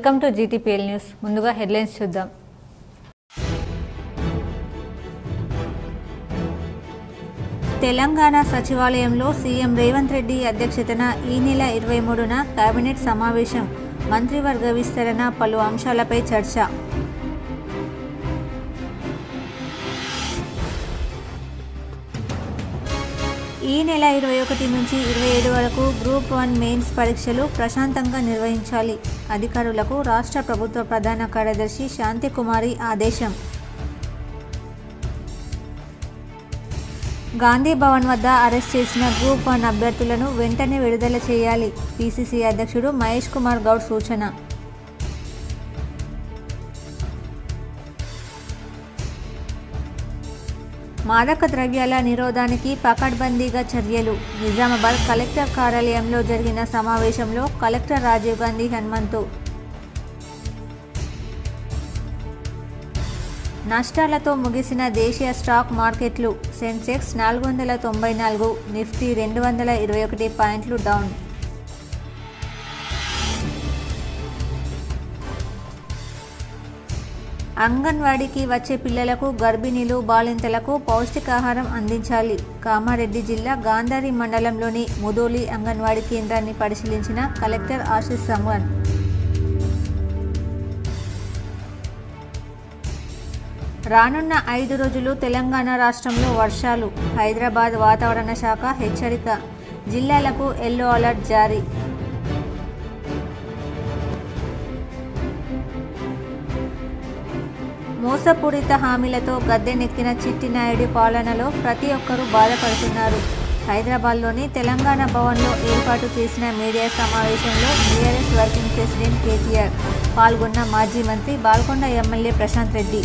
Welcome to GTPL news. ముందుగా headlines చూద్దాం. తెలంగాణ సచివాలయంలో సీఎం రేవంత్ రెడ్డి అధ్యక్షతన ఈ నెల 23న కేబినెట్ సమావేశం. మంత్రివర్గ విస్తరణ, పలు అంశాలపై చర్చ. ఈ నెల 21 నుంచి 27 వరకు గ్రూప్ 1 మెయిన్స్ పరీక్షలు ప్రశాంతంగా నిర్వహించాలి. అధికారులకు రాష్ట్ర ప్రభుత్వ ప్రధాన కార్యదర్శి శాంతికుమారి ఆదేశం. గాంధీ భవన్ వద్ద అరెస్ట్ చేసిన గ్రూప్ 1 అభ్యర్థులను వెంటనే విడుదల చేయాలి. పీసీసీ అధ్యక్షుడు మహేష్ కుమార్ గౌడ్ సూచన. మాదక ద్రవ్యాల నిరోధానికి పకడ్బందీగా చర్యలు. నిజామాబాద్ కలెక్టర్ కార్యాలయంలో జరిగిన సమావేశంలో కలెక్టర్ రాజీవ్ గాంధీ హనుమంతు. నష్టాలతో ముగిసిన దేశీయ స్టాక్ మార్కెట్లు. సెన్సెక్స్ 494, నిఫ్టీ 221 పాయింట్లు డౌన్. అంగన్వాడీకి వచ్చే పిల్లలకు, గర్భిణీలు, బాలింతలకు పౌష్టికాహారం అందించాలి. కామారెడ్డి జిల్లా గాంధారి మండలంలోని ముదోలి అంగన్వాడీ కేంద్రాన్ని పరిశీలించిన కలెక్టర్ ఆశీష్ సంగ్వాన్. రానున్న 5 రోజులు తెలంగాణ రాష్ట్రంలో వర్షాలు. హైదరాబాద్ వాతావరణ శాఖ హెచ్చరిక. జిల్లాలకు ఎల్లో అలర్ట్ జారీ. మోసపూరిత హామీలతో గద్దెనెక్కిన చిట్టినాయుడి పాలనలో ప్రతి ఒక్కరూ బాధపడుతున్నారు. హైదరాబాద్లోని తెలంగాణ భవన్లో ఏర్పాటు చేసిన మీడియా సమావేశంలో టీఆర్ఎస్ వర్కింగ్ ప్రెసిడెంట్ కేటీఆర్ పాల్గొన్న మాజీ మంత్రి బాల్కొండ ఎమ్మెల్యే ప్రశాంత్ రెడ్డి.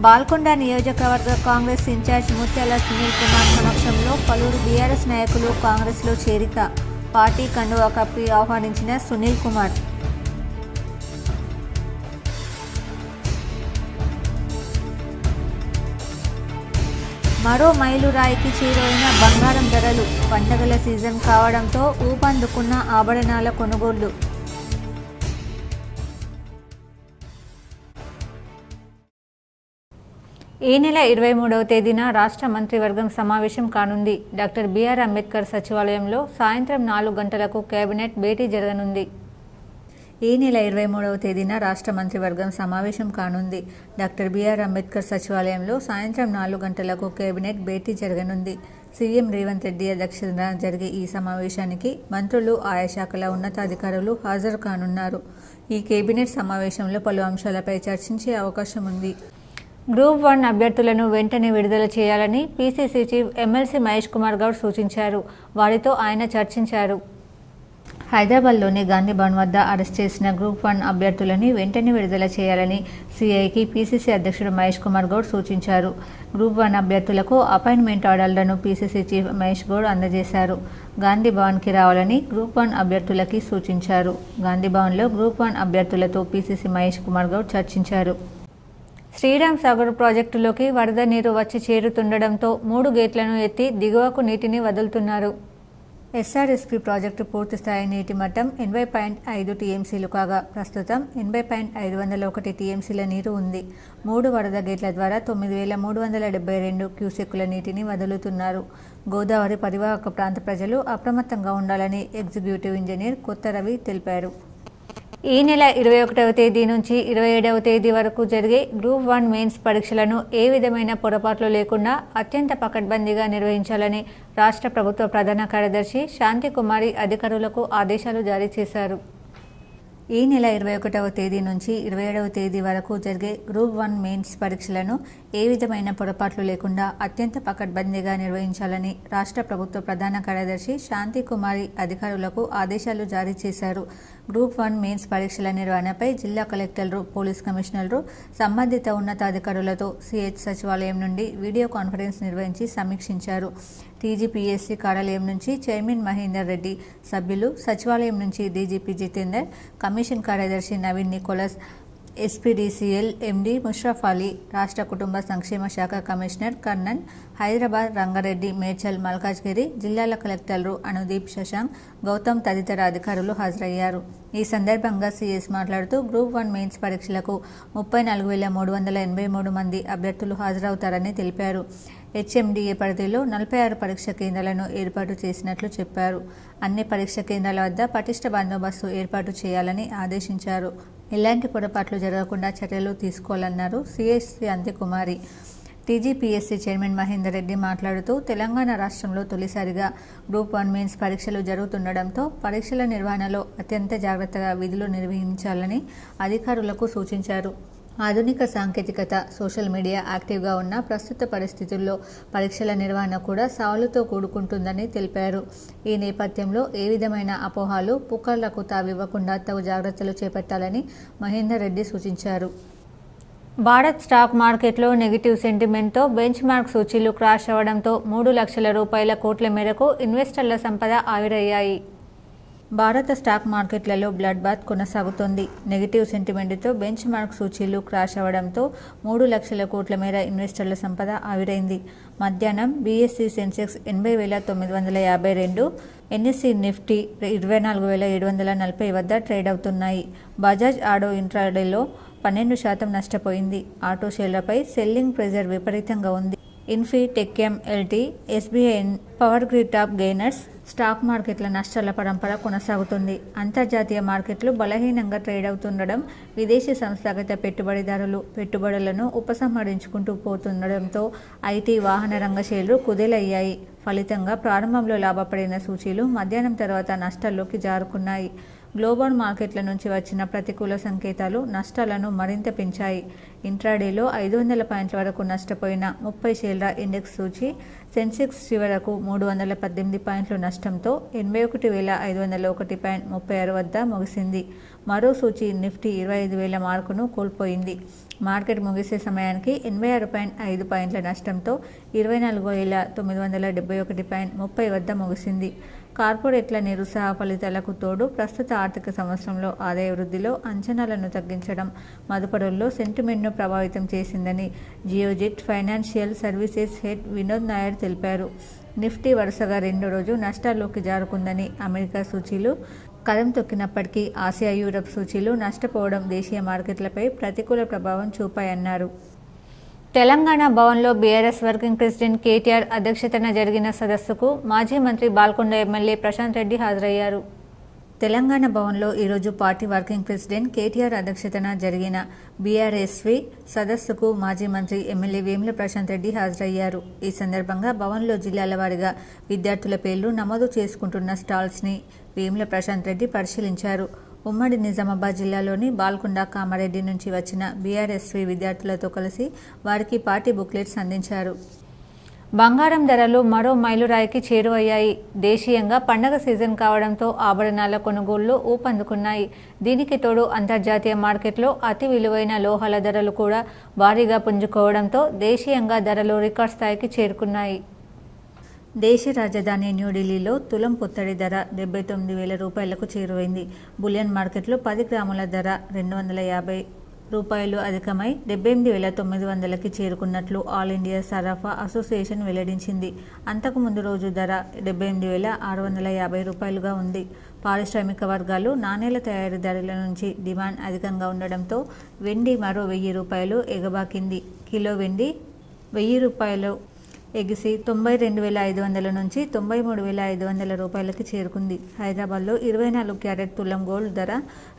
బాల్కొండ నియోజకవర్గ కాంగ్రెస్ ఇన్ఛార్జ్ ముత్యాల సునీల్ కుమార్ సమక్షంలో పలువురు బీఆర్ఎస్ నాయకులు కాంగ్రెస్లో చేరిక. పార్టీ కండువా కప్పి ఆహ్వానించిన సునీల్ కుమార్. మరో మైలురాయికి చేరువైన బంగారం ధరలు. పండగల సీజన్ కావడంతో ఊపందుకున్న ఆభరణాల కొనుగోళ్లు. ఈ నెల 23వ తేదీన రాష్ట్ర మంత్రివర్గం సమావేశం కానుంది. డాక్టర్ బిఆర్ అంబేద్కర్ సచివాలయంలో సాయంత్రం 4 గంటలకు కేబినెట్ భేటీ జరగనుంది. ఈ నెల 23వ తేదీన రాష్ట్ర మంత్రివర్గం సమావేశం కానుంది. డాక్టర్ బిఆర్ అంబేద్కర్ సచివాలయంలో సాయంత్రం 4 గంటలకు కేబినెట్ భేటీ జరగనుంది. సీఎం రేవంత్ రెడ్డి అధ్యక్షతన జరిగే ఈ సమావేశానికి మంత్రులు, ఆయా శాఖల ఉన్నతాధికారులు హాజరు కానున్నారు. ఈ కేబినెట్ సమావేశంలో పలు అంశాలపై చర్చించే అవకాశం ఉంది. గ్రూప్ 1 అభ్యర్థులను వెంటనే విడుదల చేయాలని PCC chief MLC Mahesh Kumar Goud సూచించారు. వారితో ఆయన చర్చించారు. హైదరాబాద్లోని గాంధీ భవన్ వద్ద అరెస్ట్ చేసిన గ్రూప్ 1 అభ్యర్థులని వెంటనే విడుదల చేయాలని సీఐకి పీసీసీ అధ్యక్షుడు మహేష్ కుమార్ గౌడ్ సూచించారు. గ్రూప్ 1 అభ్యర్థులకు అపాయింట్మెంట్ ఆర్డర్లను పీసీసీ చీఫ్ మహేష్ గౌడ్ అందజేశారు. గాంధీ భవన్కి రావాలని గ్రూప్ 1 అభ్యర్థులకి సూచించారు. గాంధీ భవన్లో గ్రూప్ 1 అభ్యర్థులతో పీసీసీ మహేష్ కుమార్ గౌడ్ చర్చించారు. శ్రీరామ్ సాగర్ ప్రాజెక్టులోకి వరద నీరు వచ్చి చేరుతుండటంతో 3 గేట్లను ఎత్తి దిగువకు నీటిని వదులుతున్నారు. ఎస్ఆర్ఎస్పీ ప్రాజెక్టు పూర్తిస్థాయి నీటి మట్టం 80.5 టీఎంసీలు కాగా ప్రస్తుతం 80.501 టీఎంసీల నీరు ఉంది. 3 వరద గేట్ల ద్వారా 9,372 క్యూసెక్కుల నీటిని వదులుతున్నారు. గోదావరి పరివాహక ప్రాంత ప్రజలు అప్రమత్తంగా ఉండాలని ఎగ్జిక్యూటివ్ ఇంజనీర్ కొత్త రవి తెలిపారు. ఈ నెల 21వ తేదీ నుంచి 27వ తేదీ వరకు జరిగే గ్రూప్ 1 మెయిన్స్ పరీక్షలను ఏ విధమైన పొరపాట్లు లేకుండా అత్యంత పకడ్బందీగా నిర్వహించాలని రాష్ట్ర ప్రభుత్వ ప్రధాన కార్యదర్శి శాంతికుమారి అధికారులకు ఆదేశాలు జారీ చేశారు. ఈ నెల 21వ తేదీ నుంచి 27వ తేదీ వరకు జరిగే గ్రూప్ 1 మెయిన్స్ పరీక్షలను ఏ విధమైన పొరపాట్లు లేకుండా అత్యంత పకడ్బందీగా నిర్వహించాలని రాష్ట్ర ప్రభుత్వ ప్రధాన కార్యదర్శి శాంతికుమారి అధికారులకు ఆదేశాలు జారీ చేశారు. గ్రూప్ 1 మెయిన్స్ పరీక్షల నిర్వహణపై జిల్లా కలెక్టర్లు, పోలీస్ కమిషనర్లు, సంబంధిత ఉన్నతాధికారులతో సిహెచ్ సచివాలయం నుండి వీడియో కాన్ఫరెన్స్ నిర్వహించి సమీక్షించారు. టీజీపీఎస్సీ కార్యాలయం నుంచి చైర్మన్ మహేందర్ రెడ్డి, సభ్యులు, సచివాలయం నుంచి డీజీపీ జితేందర్, కమిషన్ కార్యదర్శి నవీన్ నికోలస్, ఎస్పీడీసీఎల్ ఎండీ ముషరఫ్ అలీ, రాష్ట్ర కుటుంబ సంక్షేమ శాఖ కమిషనర్ కర్నన్, హైదరాబాద్, రంగారెడ్డి, మేడ్చల్, మల్కాజ్గిరి జిల్లాల కలెక్టర్లు అనుదీప్, శశాంక్, గౌతమ్ తదితర అధికారులు హాజరయ్యారు. ఈ సందర్భంగా సీఎస్ మాట్లాడుతూ గ్రూప్ 1 మెయిన్స్ పరీక్షలకు 34,383 మంది అభ్యర్థులు హాజరవుతారని తెలిపారు. హెచ్ఎండీఏ పరిధిలో 46 పరీక్ష కేంద్రాలను ఏర్పాటు చేసినట్లు చెప్పారు. అన్ని పరీక్ష కేంద్రాల వద్ద పటిష్ట బందోబస్తు ఏర్పాటు చేయాలని ఆదేశించారు. ఎలాంటి పొరపాట్లు జరగకుండా చర్యలు తీసుకోవాలన్నారు సిఎస్సి అంత్యకుమారి. టీజీపీఎస్సీ చైర్మన్ మహేందర్ రెడ్డి మాట్లాడుతూ తెలంగాణ రాష్ట్రంలో తొలిసారిగా గ్రూప్ 1 మెయిన్స్ పరీక్షలు జరుగుతుండటంతో పరీక్షల నిర్వహణలో అత్యంత జాగ్రత్తగా విధులు నిర్వహించాలని అధికారులకు సూచించారు. ఆధునిక సాంకేతికత, సోషల్ మీడియా యాక్టివ్గా ఉన్న ప్రస్తుత పరిస్థితుల్లో పరీక్షల నిర్వహణ కూడా సవాలుతో కూడుకుంటుందని తెలిపారు. ఈ నేపథ్యంలో ఏ విధమైన అపోహలు, పుకార్లకు తావివ్వకుండా తగు జాగ్రత్తలు చేపట్టాలని మహేందర్ రెడ్డి సూచించారు. భారత్ స్టాక్ మార్కెట్లో నెగిటివ్ సెంటిమెంట్తో బెంచ్ మార్క్ సూచీలు క్రాష్ అవ్వడంతో 3 లక్షల రూపాయల కోట్ల మేరకు ఇన్వెస్టర్ల సంపద ఆవిరయ్యాయి. భారత స్టాక్ మార్కెట్లలో బ్లడ్ బాత్ కొనసాగుతోంది. నెగిటివ్ సెంటిమెంట్తో బెంచ్ మార్క్ సూచీలు క్రాష్ అవ్వడంతో 3 లక్షల కోట్ల మేర ఇన్వెస్టర్ల సంపద ఆవిరైంది. మధ్యాహ్నం బీఎస్సీ సెన్సెక్స్ 80,952, ఎన్ఎస్సీ నిఫ్టీ 24,740 వద్ద ట్రేడ్ అవుతున్నాయి. బజాజ్ ఆటో ఇంట్రాడేలో 12% నష్టపోయింది. ఆటో షేర్లపై సెల్లింగ్ ప్రెజర్ విపరీతంగా ఉంది. Infy, TechM, LT, SBI, Power Grid top gainers. Stock మార్కెట్ల నష్టాల పరంపర కొనసాగుతుంది. అంతర్జాతీయ మార్కెట్లు బలహీనంగా ట్రేడ్ అవుతుండడం, విదేశీ సంస్థాగత పెట్టుబడిదారులు పెట్టుబడులను ఉపసంహరించుకుంటూ పోతుండడంతో ఐటీ, వాహన రంగ షేర్లు కుదేలయ్యాయి. ఫలితంగా ప్రారంభంలో లాభపడిన సూచీలు మధ్యాహ్నం తర్వాత నష్టాల్లోకి జారుకున్నాయి. గ్లోబల్ మార్కెట్ల నుంచి వచ్చిన ప్రతికూల సంకేతాలు నష్టాలను మరింత పెంచాయి. ఇంట్రాడేలో 500 పాయింట్ల వరకు నష్టపోయిన 30 షేర్ల ఇండెక్స్ సూచీ సెన్సెక్స్ చివరకు 318 పాయింట్ల నష్టంతో 81,501.36 వద్ద ముగిసింది. మరో సూచీ నిఫ్టీ 25,000 మార్కును కోల్పోయింది. మార్కెట్ ముగిసే సమయానికి 86.5 పాయింట్ల నష్టంతో 24,971.30 వద్ద ముగిసింది. కార్పొరేట్ల నిరుత్సాహ ఫలితాలకు తోడు ప్రస్తుత ఆర్థిక సంవత్సరంలో ఆదాయ వృద్ధిలో అంచనాలను తగ్గించడం మదుపరుల్లో సెంటిమెంట్ను ప్రభావితం చేసిందని Geojit financial services head Vinod Nair తెలిపారు. నిఫ్టీ వరుసగా 2వ రోజు నష్టాల్లోకి జారుకుందని, అమెరికా సూచీలు కదం తొక్కినప్పటికీ ఆసియా, యూరప్ సూచీలు నష్టపోవడం దేశీయ మార్కెట్లపై ప్రతికూల ప్రభావం చూపాయన్నారు. తెలంగాణ భవన్లో బీఆర్ఎస్ వర్కింగ్ ప్రెసిడెంట్ కేటీఆర్ అధ్యక్షతన జరిగిన సదస్సుకు మాజీ మంత్రి బాల్కొండ ఎమ్మెల్యే ప్రశాంత్ రెడ్డి హాజరయ్యారు. తెలంగాణ భవన్లో ఈరోజు పార్టీ వర్కింగ్ ప్రెసిడెంట్ కేటీఆర్ అధ్యక్షతన జరిగిన బీఆర్ఎస్వి సదస్సుకు మాజీ మంత్రి ఎమ్మెల్యే వేముల ప్రశాంత్ రెడ్డి హాజరయ్యారు. ఈ సందర్భంగా భవన్లో జిల్లాల వారీగా విద్యార్థుల పేర్లు నమోదు చేసుకుంటున్న స్టాల్స్ని వేముల ప్రశాంత్ రెడ్డి పరిశీలించారు. ఉమ్మడి నిజామాబాద్ జిల్లాలోని బాల్కొండ, కామారెడ్డి నుంచి వచ్చిన బీఆర్ఎస్వి విద్యార్థులతో కలిసి వారికి పార్టీ బుక్లెట్స్ అందించారు. బంగారం ధరలు మరో మైలురాయికి చేరువయ్యాయి. దేశీయంగా పండగ సీజన్ కావడంతో ఆభరణాల కొనుగోళ్లు ఊపందుకున్నాయి. దీనికి తోడు అంతర్జాతీయ మార్కెట్లో అతి విలువైన లోహాల ధరలు కూడా భారీగా పుంజుకోవడంతో దేశీయంగా ధరలు రికార్డ్ స్థాయికి చేరుకున్నాయి. దేశ రాజధాని న్యూఢిల్లీలో తులం పుత్తడి ధర 79,000 రూపాయలకు చేరువైంది. బులియన్ మార్కెట్లో 10 గ్రాముల ధర 250 రూపాయలు అధికమై 78,900కి చేరుకున్నట్లు ఆల్ ఇండియా సరఫా అసోసియేషన్ వెల్లడించింది. అంతకుముందు రోజు ధర 78,650 రూపాయలుగా ఉంది. పారిశ్రామిక వర్గాలు నాణేల తయారీదారుల నుంచి డిమాండ్ అధికంగా ఉండడంతో వెండి మరో 1,000 రూపాయలు ఎగబాకింది. కిలో వెండి 1,000 రూపాయలు ఎగిసి 92,500 నుంచి 93,500 రూపాయలకి చేరుకుంది. హైదరాబాద్లో 24 క్యారెట్ తులం గోల్డ్ ధర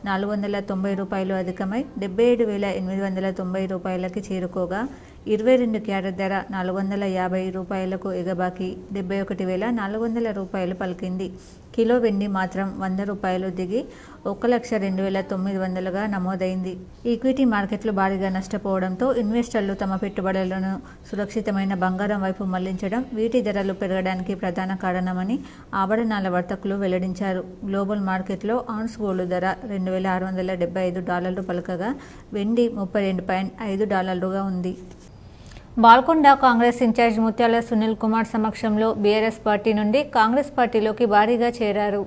490 రూపాయలు అధికమై 77,890 రూపాయలకి చేరుకోగా 22 క్యారెట్ ధర 450 రూపాయలకు ఎగబాకి 71,400 రూపాయలు పలికింది. కిలో వెండి మాత్రం 100 రూపాయలు దిగి 1,02,900గా నమోదైంది. ఈక్విటీ మార్కెట్లు భారీగా నష్టపోవడంతో ఇన్వెస్టర్లు తమ పెట్టుబడులను సురక్షితమైన బంగారం వైపు మళ్లించడం వీటి ధరలు పెరగడానికి ప్రధాన కారణమని ఆభరణాల వర్తకులు వెల్లడించారు. గ్లోబల్ మార్కెట్లో ఔన్స్ గోల్డ్ ధర $2,675 పలకగా వెండి $32.5గా ఉంది. బాల్కొండ కాంగ్రెస్ ఇన్ఛార్జ్ ముత్యాల సునీల్ కుమార్ సమక్షంలో బీఆర్ఎస్ పార్టీ నుండి కాంగ్రెస్ పార్టీలోకి భారీగా చేరారు.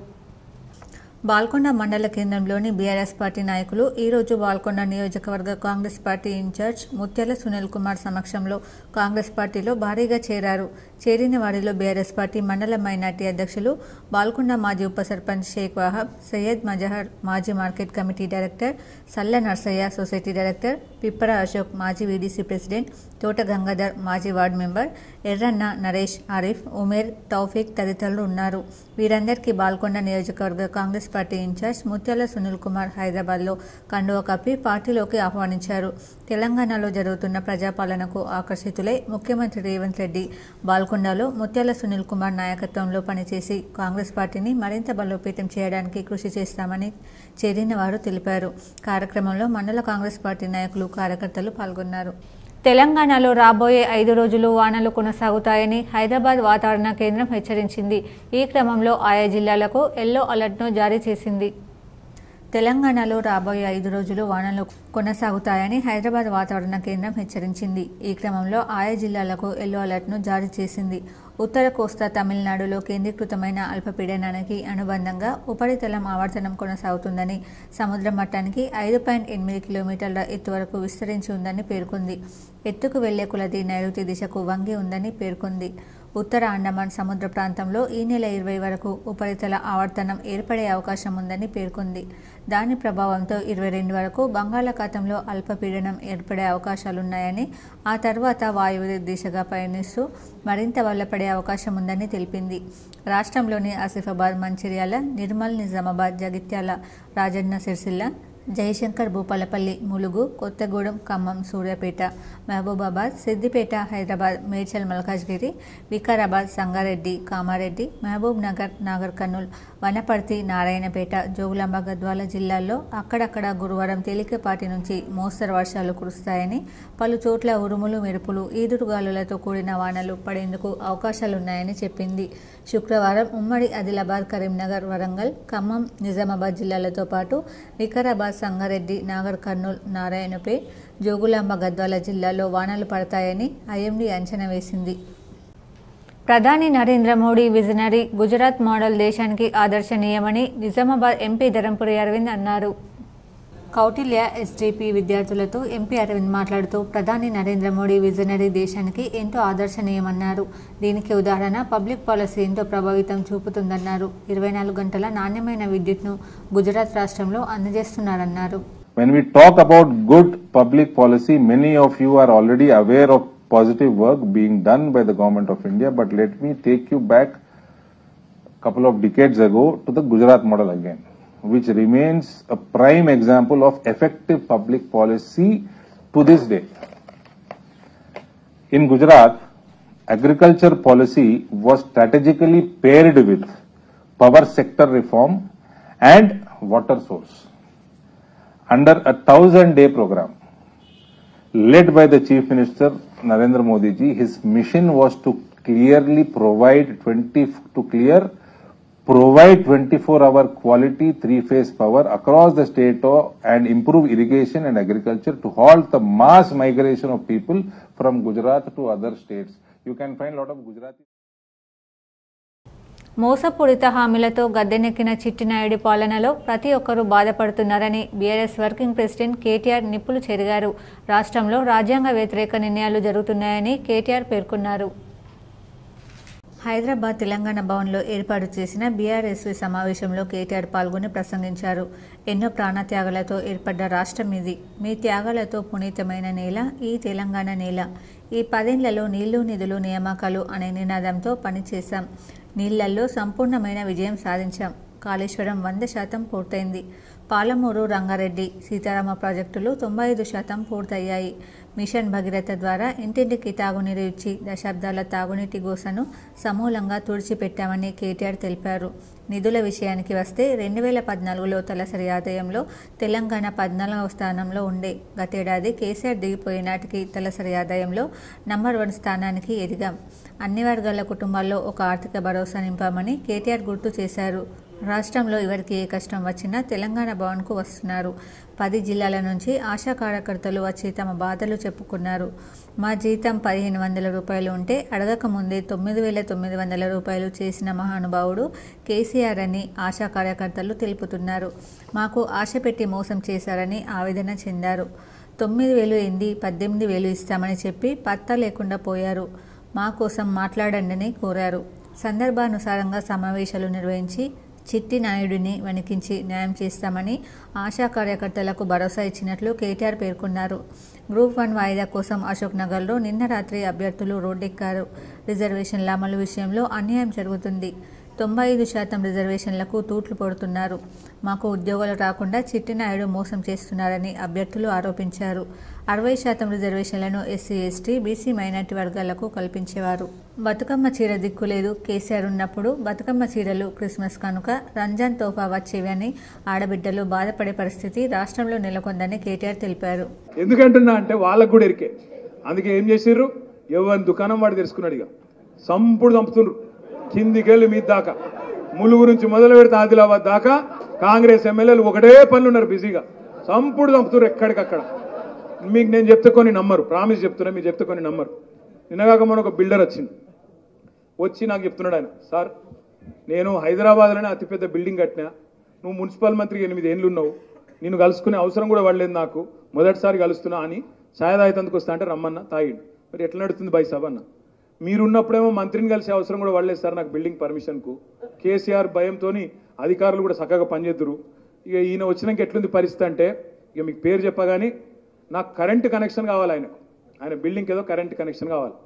బాల్కొండ మండల కేంద్రంలోని బీఆర్ఎస్ పార్టీ నాయకులు ఈరోజు బాల్కొండ నియోజకవర్గ కాంగ్రెస్ పార్టీ ఇన్ఛార్జ్ ముత్యాల సునీల్ కుమార్ సమక్షంలో కాంగ్రెస్ పార్టీలో భారీగా చేరారు. చేరిన వారిలో బీఆర్ఎస్ పార్టీ మండల మైనార్టీ అధ్యక్షులు బాల్కొండ మాజీ ఉప సర్పంచ్ షేక్ వాహబ్, సయ్యద్ మజహర్ మాజీ మార్కెట్ కమిటీ డైరెక్టర్, సల్ల నర్సయ్య సొసైటీ డైరెక్టర్, పిప్పర అశోక్ మాజీ వీడీసీ ప్రెసిడెంట్, తోట గంగాధర్ మాజీ వార్డు మెంబర్, ఎర్రన్న, నరేష్, ఆరిఫ్, ఉమేర్, తౌఫీక్ తదితరులు ఉన్నారు. వీరందరికీ బాల్కొండ నియోజకవర్గ కాంగ్రెస్ పార్టీ ఇన్ఛార్జ్ ముత్యాల సునీల్ కుమార్ హైదరాబాద్లో కండువా కప్పి పార్టీలోకి ఆహ్వానించారు. తెలంగాణలో జరుగుతున్న ప్రజాపాలనకు ఆకర్షితులై ముఖ్యమంత్రి రేవంత్ రెడ్డి బాల్కొండలో ముత్యాల సునీల్ కుమార్ నాయకత్వంలో పనిచేసి కాంగ్రెస్ పార్టీని మరింత బలోపేతం చేయడానికి కృషి చేస్తామని చేరిన వారు తెలిపారు. కార్యక్రమంలో మండల కాంగ్రెస్ పార్టీ నాయకులు, కార్యకర్తలు పాల్గొన్నారు. తెలంగాణలో రాబోయే 5 రోజులు వానలు కొనసాగుతాయని హైదరాబాద్ వాతావరణ కేంద్రం హెచ్చరించింది. ఈ క్రమంలో ఆయా జిల్లాలకు ఎల్లో అలర్ట్ను జారీ చేసింది. తెలంగాణలో రాబోయే 5 రోజులు వానలు కొనసాగుతాయని హైదరాబాద్ వాతావరణ కేంద్రం హెచ్చరించింది. ఈ క్రమంలో ఆయా జిల్లాలకు ఎల్లో అలర్ట్ను జారీ చేసింది. ఉత్తర కోస్తా తమిళనాడులో కేంద్రీకృతమైన అల్పపీడనానికి అనుబంధంగా ఉపరితలం ఆవర్తనం కొనసాగుతుందని, సముద్ర మట్టానికి 5.8 కిలోమీటర్ల ఎత్తు వరకు విస్తరించి ఉందని పేర్కొంది. ఎత్తుకు వెళ్లే కొలది నైరుతి దిశకు వంగి ఉందని పేర్కొంది. ఉత్తర అండమాన్ సముద్ర ప్రాంతంలో ఈ నెల 20 వరకు ఉపరితల ఆవర్తనం ఏర్పడే అవకాశం ఉందని పేర్కొంది. దాని ప్రభావంతో 22 వరకు బంగాళాఖాతంలో అల్పపీడనం ఏర్పడే అవకాశాలున్నాయని, ఆ తర్వాత వాయువ్య దిశగా పయనిస్తూ మరింత బలపడే అవకాశం ఉందని తెలిపింది. రాష్ట్రంలోని ఆసిఫాబాద్, మంచిర్యాల, నిర్మల్, నిజామాబాద్, జగిత్యాల, రాజన్న సిరిసిల్ల, జయశంకర్, భూపాలపల్లి, ములుగు, కొత్తగూడెం, ఖమ్మం, సూర్యాపేట, మహబూబాబాద్, సిద్దిపేట, హైదరాబాద్, మేడ్చల్, మల్కాజ్గిరి, వికారాబాద్, సంగారెడ్డి, కామారెడ్డి, మహబూబ్ నగర్, నాగర్ కర్నూల్, వనపర్తి, నారాయణపేట, జోగులాంబ, గద్వాల జిల్లాల్లో అక్కడక్కడ గురువారం తేలికపాటి నుంచి మోస్తరు వర్షాలు కురుస్తాయని, పలు చోట్ల ఉరుములు, మెరుపులు, ఈదురుగాలులతో కూడిన వానలు పడేందుకు అవకాశాలున్నాయని చెప్పింది. శుక్రవారం ఉమ్మడి ఆదిలాబాద్, కరీంనగర్, వరంగల్, ఖమ్మం, నిజామాబాద్ జిల్లాలతో పాటు వికారాబాద్, సంగారెడ్డి, నాగర్ కర్నూల్, నారాయణపేట్, జోగులాంబ, గద్వాల జిల్లాల్లో వానలు పడతాయని ఐఎండీ అంచనా వేసింది. ప్రధాని నరేంద్ర మోడీ విజనరీ, గుజరాత్ మోడల్ దేశానికి ఆదర్శనీయమని నిజామాబాద్ ఎంపీ ధరంపురి అరవింద్ అన్నారు. కౌటిల్య ఎస్జేపీ విద్యార్థులతో ఎంపీ అరవింద్ మాట్లాడుతూ ప్రధాని నరేంద్ర మోడీ విజనరీ దేశానికి ఎంతో ఆదర్శనీయమన్నారు. దీనికి ఉదాహరణ పబ్లిక్ పాలసీ ఎంతో ప్రభావితం చూపుతుందన్నారు. 24 గంటల నాణ్యమైన విద్యుత్ను గుజరాత్ రాష్ట్రంలో అందజేస్తున్నారన్నారు. When we talk about good public policy, many of you are already aware of positive work being done by the government of India, but let me take you back a couple of decades ago to the Gujarat model again, which remains a prime example of effective public policy to this day. In Gujarat, agriculture policy was strategically paired with power sector reform and water source. Under a 1000-day program led by the Chief Minister Narendra Modi ji, his mission was to clearly provide 24-hour quality 3-phase power across the state and improve irrigation and agriculture to halt the mass migration of people from Gujarat to other states. You can find a lot of Gujarati. మోసపూరిత హామీలతో గద్దెనెక్కిన చిట్టినాయుడి పాలనలో ప్రతి ఒక్కరూ బాధపడుతున్నారని BRS working president KTR నిప్పులు చెరిగారు. రాష్ట్రంలో రాజ్యాంగ వ్యతిరేక నిర్ణయాలు జరుగుతున్నాయని కేటీఆర్ పేర్కొన్నారు. హైదరాబాద్ తెలంగాణ భవన్లో ఏర్పాటు చేసిన బీఆర్ఎస్వి సమావేశంలో కేటీఆర్ పాల్గొని ప్రసంగించారు. ఎన్నో ప్రాణత్యాగాలతో ఏర్పడ్డ రాష్ట్రం ఇది. మీ త్యాగాలతో పునీతమైన నేల ఈ తెలంగాణ నేల. ఈ 10 ఏళ్లలో నీళ్లు, నిధులు, నియామకాలు అనే నినాదంతో పనిచేశాం. నీళ్లల్లో సంపూర్ణమైన విజయం సాధించాం. కాళేశ్వరం 100% పూర్తయింది. పాలమూరు, రంగారెడ్డి, సీతారామ ప్రాజెక్టులు 95% పూర్తయ్యాయి. మిషన్ భగీరథ ద్వారా ఇంటింటికి తాగునీరు ఇచ్చి దశాబ్దాల తాగునీటి గోసను సమూలంగా తుడిచిపెట్టామని కేటీఆర్ తెలిపారు. నిధుల విషయానికి వస్తే 2014లో తలసరి ఆదాయంలో తెలంగాణ 14వ స్థానంలో ఉండే. గతేడాది కేసీఆర్ దిగిపోయే నాటికి తలసరి ఆదాయంలో నంబర్ 1 స్థానానికి ఎదిగాం. అన్ని వర్గాల కుటుంబాల్లో ఒక ఆర్థిక భరోసా నింపామని కేటీఆర్ గుర్తు చేశారు. రాష్ట్రంలో ఎవరికి ఏ కష్టం వచ్చినా తెలంగాణ భవన్కు వస్తున్నారు. 10 జిల్లాల నుంచి ఆశా కార్యకర్తలు వచ్చి తమ బాధలు చెప్పుకున్నారు. మా జీతం 1500 రూపాయలు ఉంటే అడగక ముందే 9900 రూపాయలు చేసిన మహానుభావుడు కేసీఆర్ అని ఆశా కార్యకర్తలు తెలుపుతున్నారు. మాకు ఆశ పెట్టి మోసం చేశారని ఆవేదన చెందారు. 9000 ఏంది 18,000 ఇస్తామని చెప్పి పత్తా లేకుండా పోయారు. మా కోసం మాట్లాడండి కోరారు. సందర్భానుసారంగా సమావేశాలు నిర్వహించి చిట్టి నాయుడిని వణికించి న్యాయం చేస్తామని ఆశా కార్యకర్తలకు భరోసా ఇచ్చినట్లు కేటీఆర్ పేర్కొన్నారు. గ్రూప్ 1 వాయిదా కోసం అశోక్ నగర్లో నిన్న రాత్రి అభ్యర్థులు రోడ్డెక్కారు. రిజర్వేషన్ల అమలు విషయంలో అన్యాయం జరుగుతుంది. 95% రిజర్వేషన్లకు తూట్లు పడుతున్నారు. మాకు ఉద్యోగాలు రాకుండా చిట్టినాయుడు మోసం చేస్తున్నారని అభ్యర్థులు ఆరోపించారు. 60% రిజర్వేషన్లను ఎస్సీ, ఎస్టీ, బీసీ, మైనార్టీ వర్గాలకు కల్పించేవారు. బతుకమ్మ చీర దిక్కులేదు. కేసీఆర్ ఉన్నప్పుడు బతుకమ్మ చీరలు క్రిస్మస్ కనుక రంజాన్ తోఫా వచ్చేవి అని ఆడబిడ్డలు బాధపడే పరిస్థితి రాష్ట్రంలో నెలకొందని కేటీఆర్ తెలిపారు. ఎందుకంటున్నా అంటే వాళ్ళకు కూడా ఎరికే. అందుకే ఏం చేసిర్రు, ఎవరి దుకాణం వాడు తెలుసుకున్నాడు. ఇక సంపుడు చంపుతుండ్రు కిందికెళ్ళి మీద దాకా. ములుగు నుంచి మొదలు పెడితే ఆదిలాబాద్ దాకా కాంగ్రెస్ ఎమ్మెల్యేలు ఒకటే పనులు ఉన్నారు బిజీగా. సంపుడు చంపుతున్నారు ఎక్కడికక్కడ. మీకు నేను చెప్తే కొన్ని నమ్మరు, ప్రామిస్ చెప్తున్నా, మీరు చెప్తే కొన్ని నమ్మరు. నిన్నగాక మన ఒక బిల్డర్ వచ్చి నాకు చెప్తున్నాడు ఆయన, సార్ నేను హైదరాబాద్లోనే అతిపెద్ద బిల్డింగ్ కట్టినా, నువ్వు మున్సిపల్ మంత్రికి 8 ఏళ్ళు ఉన్నావు, నిన్ను కలుసుకునే అవసరం కూడా పడలేదు నాకు, మొదటిసారి కలుస్తున్నా అని ఛాయ్ తాగితందుకు వస్తా అంటే రమ్మన్నా తాగిండు. మరి ఎట్లా నడుతుంది బై సభ అన్న? మీరున్నప్పుడేమో మంత్రిని కలిసే అవసరం కూడా పడలేదు సార్ నాకు బిల్డింగ్ పర్మిషన్కు. కేసీఆర్ భయంతో అధికారులు కూడా చక్కగా పనిచేద్దరు. ఇక ఈయన వచ్చినాక ఎట్లుంది పరిస్థితి అంటే, ఇక మీకు పేరు చెప్పగానే నాకు కరెంటు కనెక్షన్ కావాలి, ఆయన బిల్డింగ్కి ఏదో కరెంటు కనెక్షన్ కావాలి.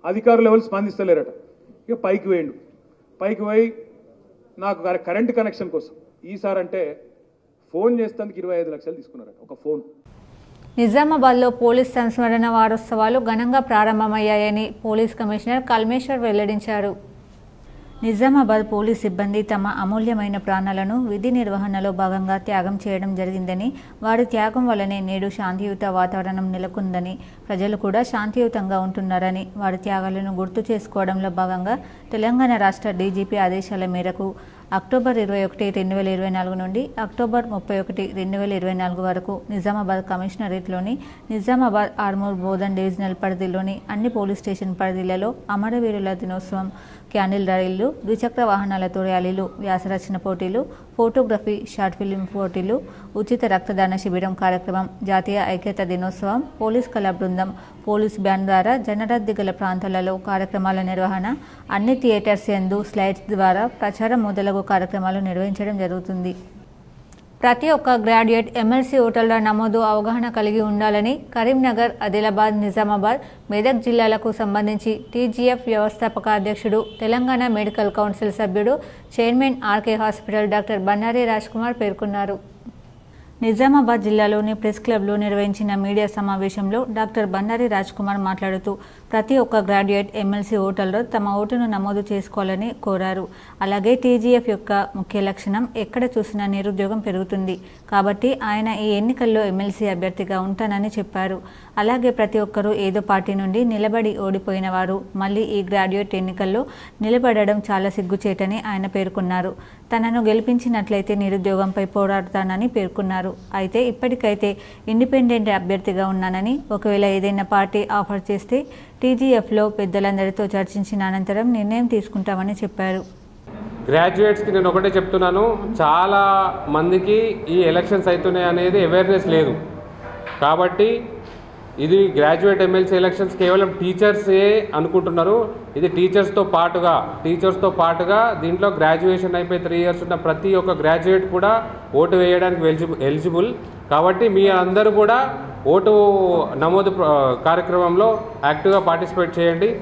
అధికారులు ఎవరు స్పందిస్తలేరట. ఇక పైకి వేయండు. పైకి పోయి నాకు కరెంటు కనెక్షన్ కోసం ఈసారి అంటే ఫోన్ చేసేందుకు 25 లక్షలు తీసుకున్నారట ఒక ఫోన్. నిజామాబాద్లో పోలీస్ సంస్మరణ వారోత్సవాలు ఘనంగా ప్రారంభమయ్యాయని పోలీస్ కమిషనర్ కల్మేశ్వర్ వెల్లడించారు. నిజామాబాద్ పోలీస్ సిబ్బంది తమ అమూల్యమైన ప్రాణాలను విధి నిర్వహణలో భాగంగా త్యాగం చేయడం జరిగిందని, వారి త్యాగం వల్లనే నేడు శాంతియుత వాతావరణం నెలకొందని, ప్రజలు కూడా శాంతియుతంగా ఉంటున్నారని, వారి త్యాగాలను గుర్తు చేసుకోవడంలో భాగంగా తెలంగాణ రాష్ట్ర డీజీపీ ఆదేశాల మేరకు అక్టోబర్ 21, 2024 నుండి అక్టోబర్ 31, 2024 వరకు నిజామాబాద్ కమిషనరేట్లోని నిజామాబాద్ ఆర్మూర్ బోధన్ డివిజనల్ పరిధిలోని అన్ని పోలీస్ స్టేషన్ పరిధిలలో అమరవీరుల దినోత్సవం, క్యాండిల్ ర్యాలీలు, ద్విచక్ర వాహనాలతో ర్యాలీలు, వ్యాసరచన పోటీలు, ఫోటోగ్రఫీ, షార్ట్ ఫిల్మ్ పోటీలు, ఉచిత రక్తదాన శిబిరం కార్యక్రమం, జాతీయ ఐక్యతా దినోత్సవం, పోలీస్ కళా బృందం, పోలీస్ బ్యాండ్ ద్వారా జనరద్దీ గల ప్రాంతాలలో కార్యక్రమాల నిర్వహణ, అన్ని థియేటర్స్ యందు స్లైడ్స్ ద్వారా ప్రచారం మొదలగు కార్యక్రమాలు నిర్వహించడం జరుగుతుంది. ప్రతి ఒక్క గ్రాడ్యుయేట్ ఎమ్మెల్సీ ఓటర్ల నమోదు అవగాహన కలిగి ఉండాలని కరీంనగర్, ఆదిలాబాద్, నిజామాబాద్, మెదక్ జిల్లాలకు సంబంధించి టీజీఎఫ్ వ్యవస్థాపక అధ్యక్షుడు, తెలంగాణ మెడికల్ కౌన్సిల్ సభ్యుడు, chairman RK hospital doctor బన్నారి Raj Kumar పేర్కొన్నారు. నిజామాబాద్ జిల్లాలోని ప్రెస్ క్లబ్లో నిర్వహించిన మీడియా సమావేశంలో డాక్టర్ బన్నారి రాజ్ కుమార్ మాట్లాడుతూ ప్రతి ఒక్క గ్రాడ్యుయేట్ ఎమ్మెల్సీ ఓటర్లు తమ ఓటును నమోదు చేసుకోవాలని కోరారు. అలాగే టీజీఎఫ్ యొక్క ముఖ్య లక్షణం ఎక్కడ చూసినా నిరుద్యోగం పెరుగుతుంది కాబట్టి ఆయన ఈ ఎన్నికల్లో ఎమ్మెల్సీ అభ్యర్థిగా ఉంటానని చెప్పారు. అలాగే ప్రతి ఒక్కరూ ఏదో పార్టీ నుండి నిలబడి ఓడిపోయిన వారు మళ్ళీ ఈ గ్రాడ్యుయేట్ ఎన్నికల్లో నిలబడడం చాలా సిగ్గుచేటని ఆయన పేర్కొన్నారు. తనను గెలిపించినట్లయితే నిరుద్యోగంపై పోరాడతానని పేర్కొన్నారు. అయితే ఇప్పటికైతే ఇండిపెండెంట్ అభ్యర్థిగా ఉన్నానని, ఒకవేళ ఏదైనా పార్టీ ఆఫర్ చేస్తే టీజీఎఫ్లో పెద్దలందరితో చర్చించిన అనంతరం నిర్ణయం తీసుకుంటామని చెప్పారు. గ్రాడ్యుయేట్స్కి నేను ఒకటే చెప్తున్నాను, చాలా మందికి ఈ ఎలక్షన్స్ అవుతున్నాయి అనేది అవేర్నెస్ లేదు. కాబట్టి ఇది గ్రాడ్యుయేట్ ఎమ్మెల్సీ ఎలక్షన్స్ కేవలం టీచర్సే అనుకుంటున్నారు. ఇది టీచర్స్తో పాటుగా దీంట్లో గ్రాడ్యుయేషన్ అయిపోయి 3 years ఉన్న ప్రతి ఒక్క గ్రాడ్యుయేట్ కూడా ఓటు వేయడానికి ఎలిజిబుల్. కాబట్టి మీ అందరూ కూడా ఓటు నమోదు కార్యక్రమంలో యాక్టివ్గా పార్టిసిపేట్ చేయండి.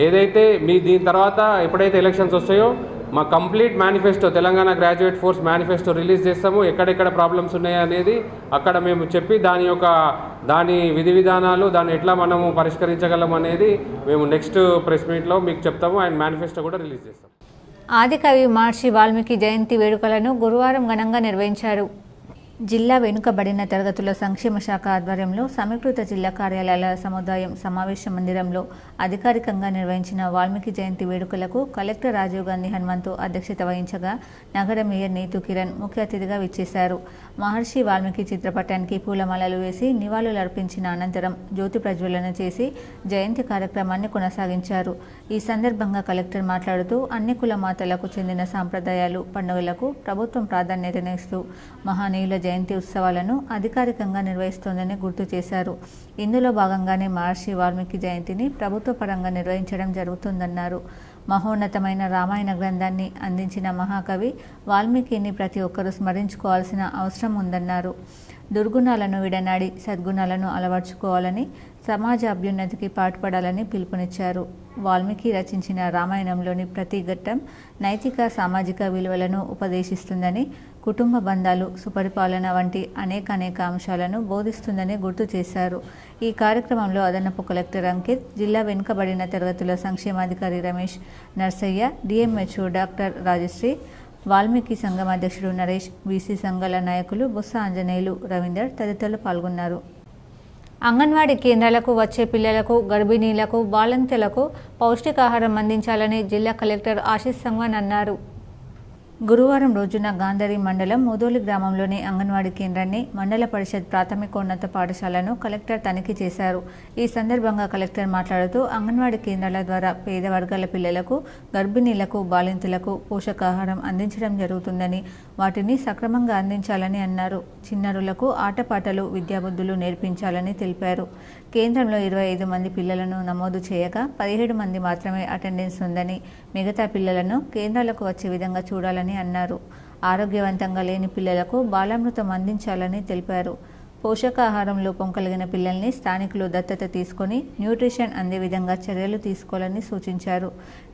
ఏదైతే దీని తర్వాత ఎప్పుడైతే ఎలక్షన్స్ వస్తాయో మా complete manifesto, Telangana graduate force manifesto release చేస్తాము. ఎక్కడెక్కడ ప్రాబ్లమ్స్ ఉన్నాయి అనేది అక్కడ మేము చెప్పి దాని విధి విధానాలు, దాన్ని ఎట్లా మనము పరిష్కరించగలం అనేది మేము నెక్స్ట్ ప్రెస్ మీట్లో మీకు చెప్తాము. అండ్ మేనిఫెస్టో కూడా రిలీజ్ చేస్తాం. ఆదికవి మహర్షి వాల్మీకి జయంతి వేడుకలను గురువారం ఘనంగా నిర్వహించారు. జిల్లా వెనుకబడిన తరగతుల సంక్షేమ శాఖ ఆధ్వర్యంలో సమీకృత జిల్లా కార్యాలయాల సముదాయం సమావేశ మందిరంలో అధికారికంగా నిర్వహించిన వాల్మీకి జయంతి వేడుకలకు కలెక్టర్ రాజీవ్ గాంధీ హనుమంతు అధ్యక్షత వహించగా నగర మేయర్ నీతు కిరణ్ ముఖ్య అతిథిగా విచ్చేశారు. మహర్షి వాల్మీకి చిత్రపటానికి పూలమాలలు వేసి నివాళులర్పించిన అనంతరం జ్యోతి ప్రజ్వలన చేసి జయంతి కార్యక్రమాన్ని కొనసాగించారు. ఈ సందర్భంగా కలెక్టర్ మాట్లాడుతూ అన్ని కుల మాతలకు చెందిన సాంప్రదాయాలు, పండుగలకు ప్రభుత్వం ప్రాధాన్యతనిస్తూ మహానీయుల జయంతి ఉత్సవాలను అధికారికంగా నిర్వహిస్తోందని గుర్తు చేశారు. ఇందులో భాగంగానే మహర్షి వాల్మీకి జయంతిని ప్రభుత్వ పరంగా నిర్వహించడం జరుగుతుందన్నారు. మహోన్నతమైన రామాయణ గ్రంథాన్ని అందించిన మహాకవి వాల్మీకిని ప్రతి ఒక్కరూ స్మరించుకోవాల్సిన అవసరం ఉందన్నారు. దుర్గుణాలను విడనాడి సద్గుణాలను అలవర్చుకోవాలని, సమాజ అభ్యున్నతికి పాటుపడాలని పిలుపునిచ్చారు. వాల్మీకి రచించిన రామాయణంలోని ప్రతి ఘట్టం నైతిక, సామాజిక విలువలను ఉపదేశిస్తుందని, కుటుంబ బంధాలు, సుపరిపాలన వంటి అనేక అంశాలను బోధిస్తుందని గుర్తు చేశారు. ఈ కార్యక్రమంలో అదనపు కలెక్టర్ అంకిత్, జిల్లా వెనుకబడిన తరగతుల సంక్షేమాధికారి రమేష్, నర్సయ్య, డిఎంహెచ్ఓ డాక్టర్ రాజశ్రీ, వాల్మీకి సంఘం అధ్యక్షుడు నరేష్, బీసీ సంఘాల నాయకులు బొత్స ఆంజనేయులు, రవీందర్ తదితరులు పాల్గొన్నారు. అంగన్వాడీ కేంద్రాలకు వచ్చే పిల్లలకు, గర్భిణీలకు, బాలింతలకు పౌష్టికాహారం అందించాలని జిల్లా కలెక్టర్ ఆశీష్ సంగ్వాన్ అన్నారు. గురువారం రోజున గాంధారి మండలం ముదోలి గ్రామంలోని అంగన్వాడీ కేంద్రాన్ని, మండల పరిషత్ ప్రాథమికోన్నత పాఠశాలను కలెక్టర్ తనిఖీ చేశారు. ఈ సందర్భంగా కలెక్టర్ మాట్లాడుతూ అంగన్వాడీ కేంద్రాల ద్వారా పేద వర్గాల పిల్లలకు, గర్భిణీలకు, బాలింతలకు పోషకాహారం అందించడం జరుగుతుందని, వాటిని సక్రమంగా అందించాలని అన్నారు. చిన్నారులకు ఆటపాటలు, విద్యాబుద్ధులు నేర్పించాలని తెలిపారు. కేంద్రంలో 25 మంది పిల్లలను నమోదు చేయగా 17 మంది మాత్రమే అటెండెన్స్ ఉందని, మిగతా పిల్లలను కేంద్రాలకు వచ్చే విధంగా చూడాలని అన్నారు. ఆరోగ్యవంతంగా లేని పిల్లలకు బాలామృతం అందించాలని తెలిపారు. పోషకాహారం లోపం కలిగిన పిల్లల్ని స్థానికులు దత్తత తీసుకొని న్యూట్రిషన్ అందే విధంగా చర్యలు తీసుకోవాలని సూచించారు.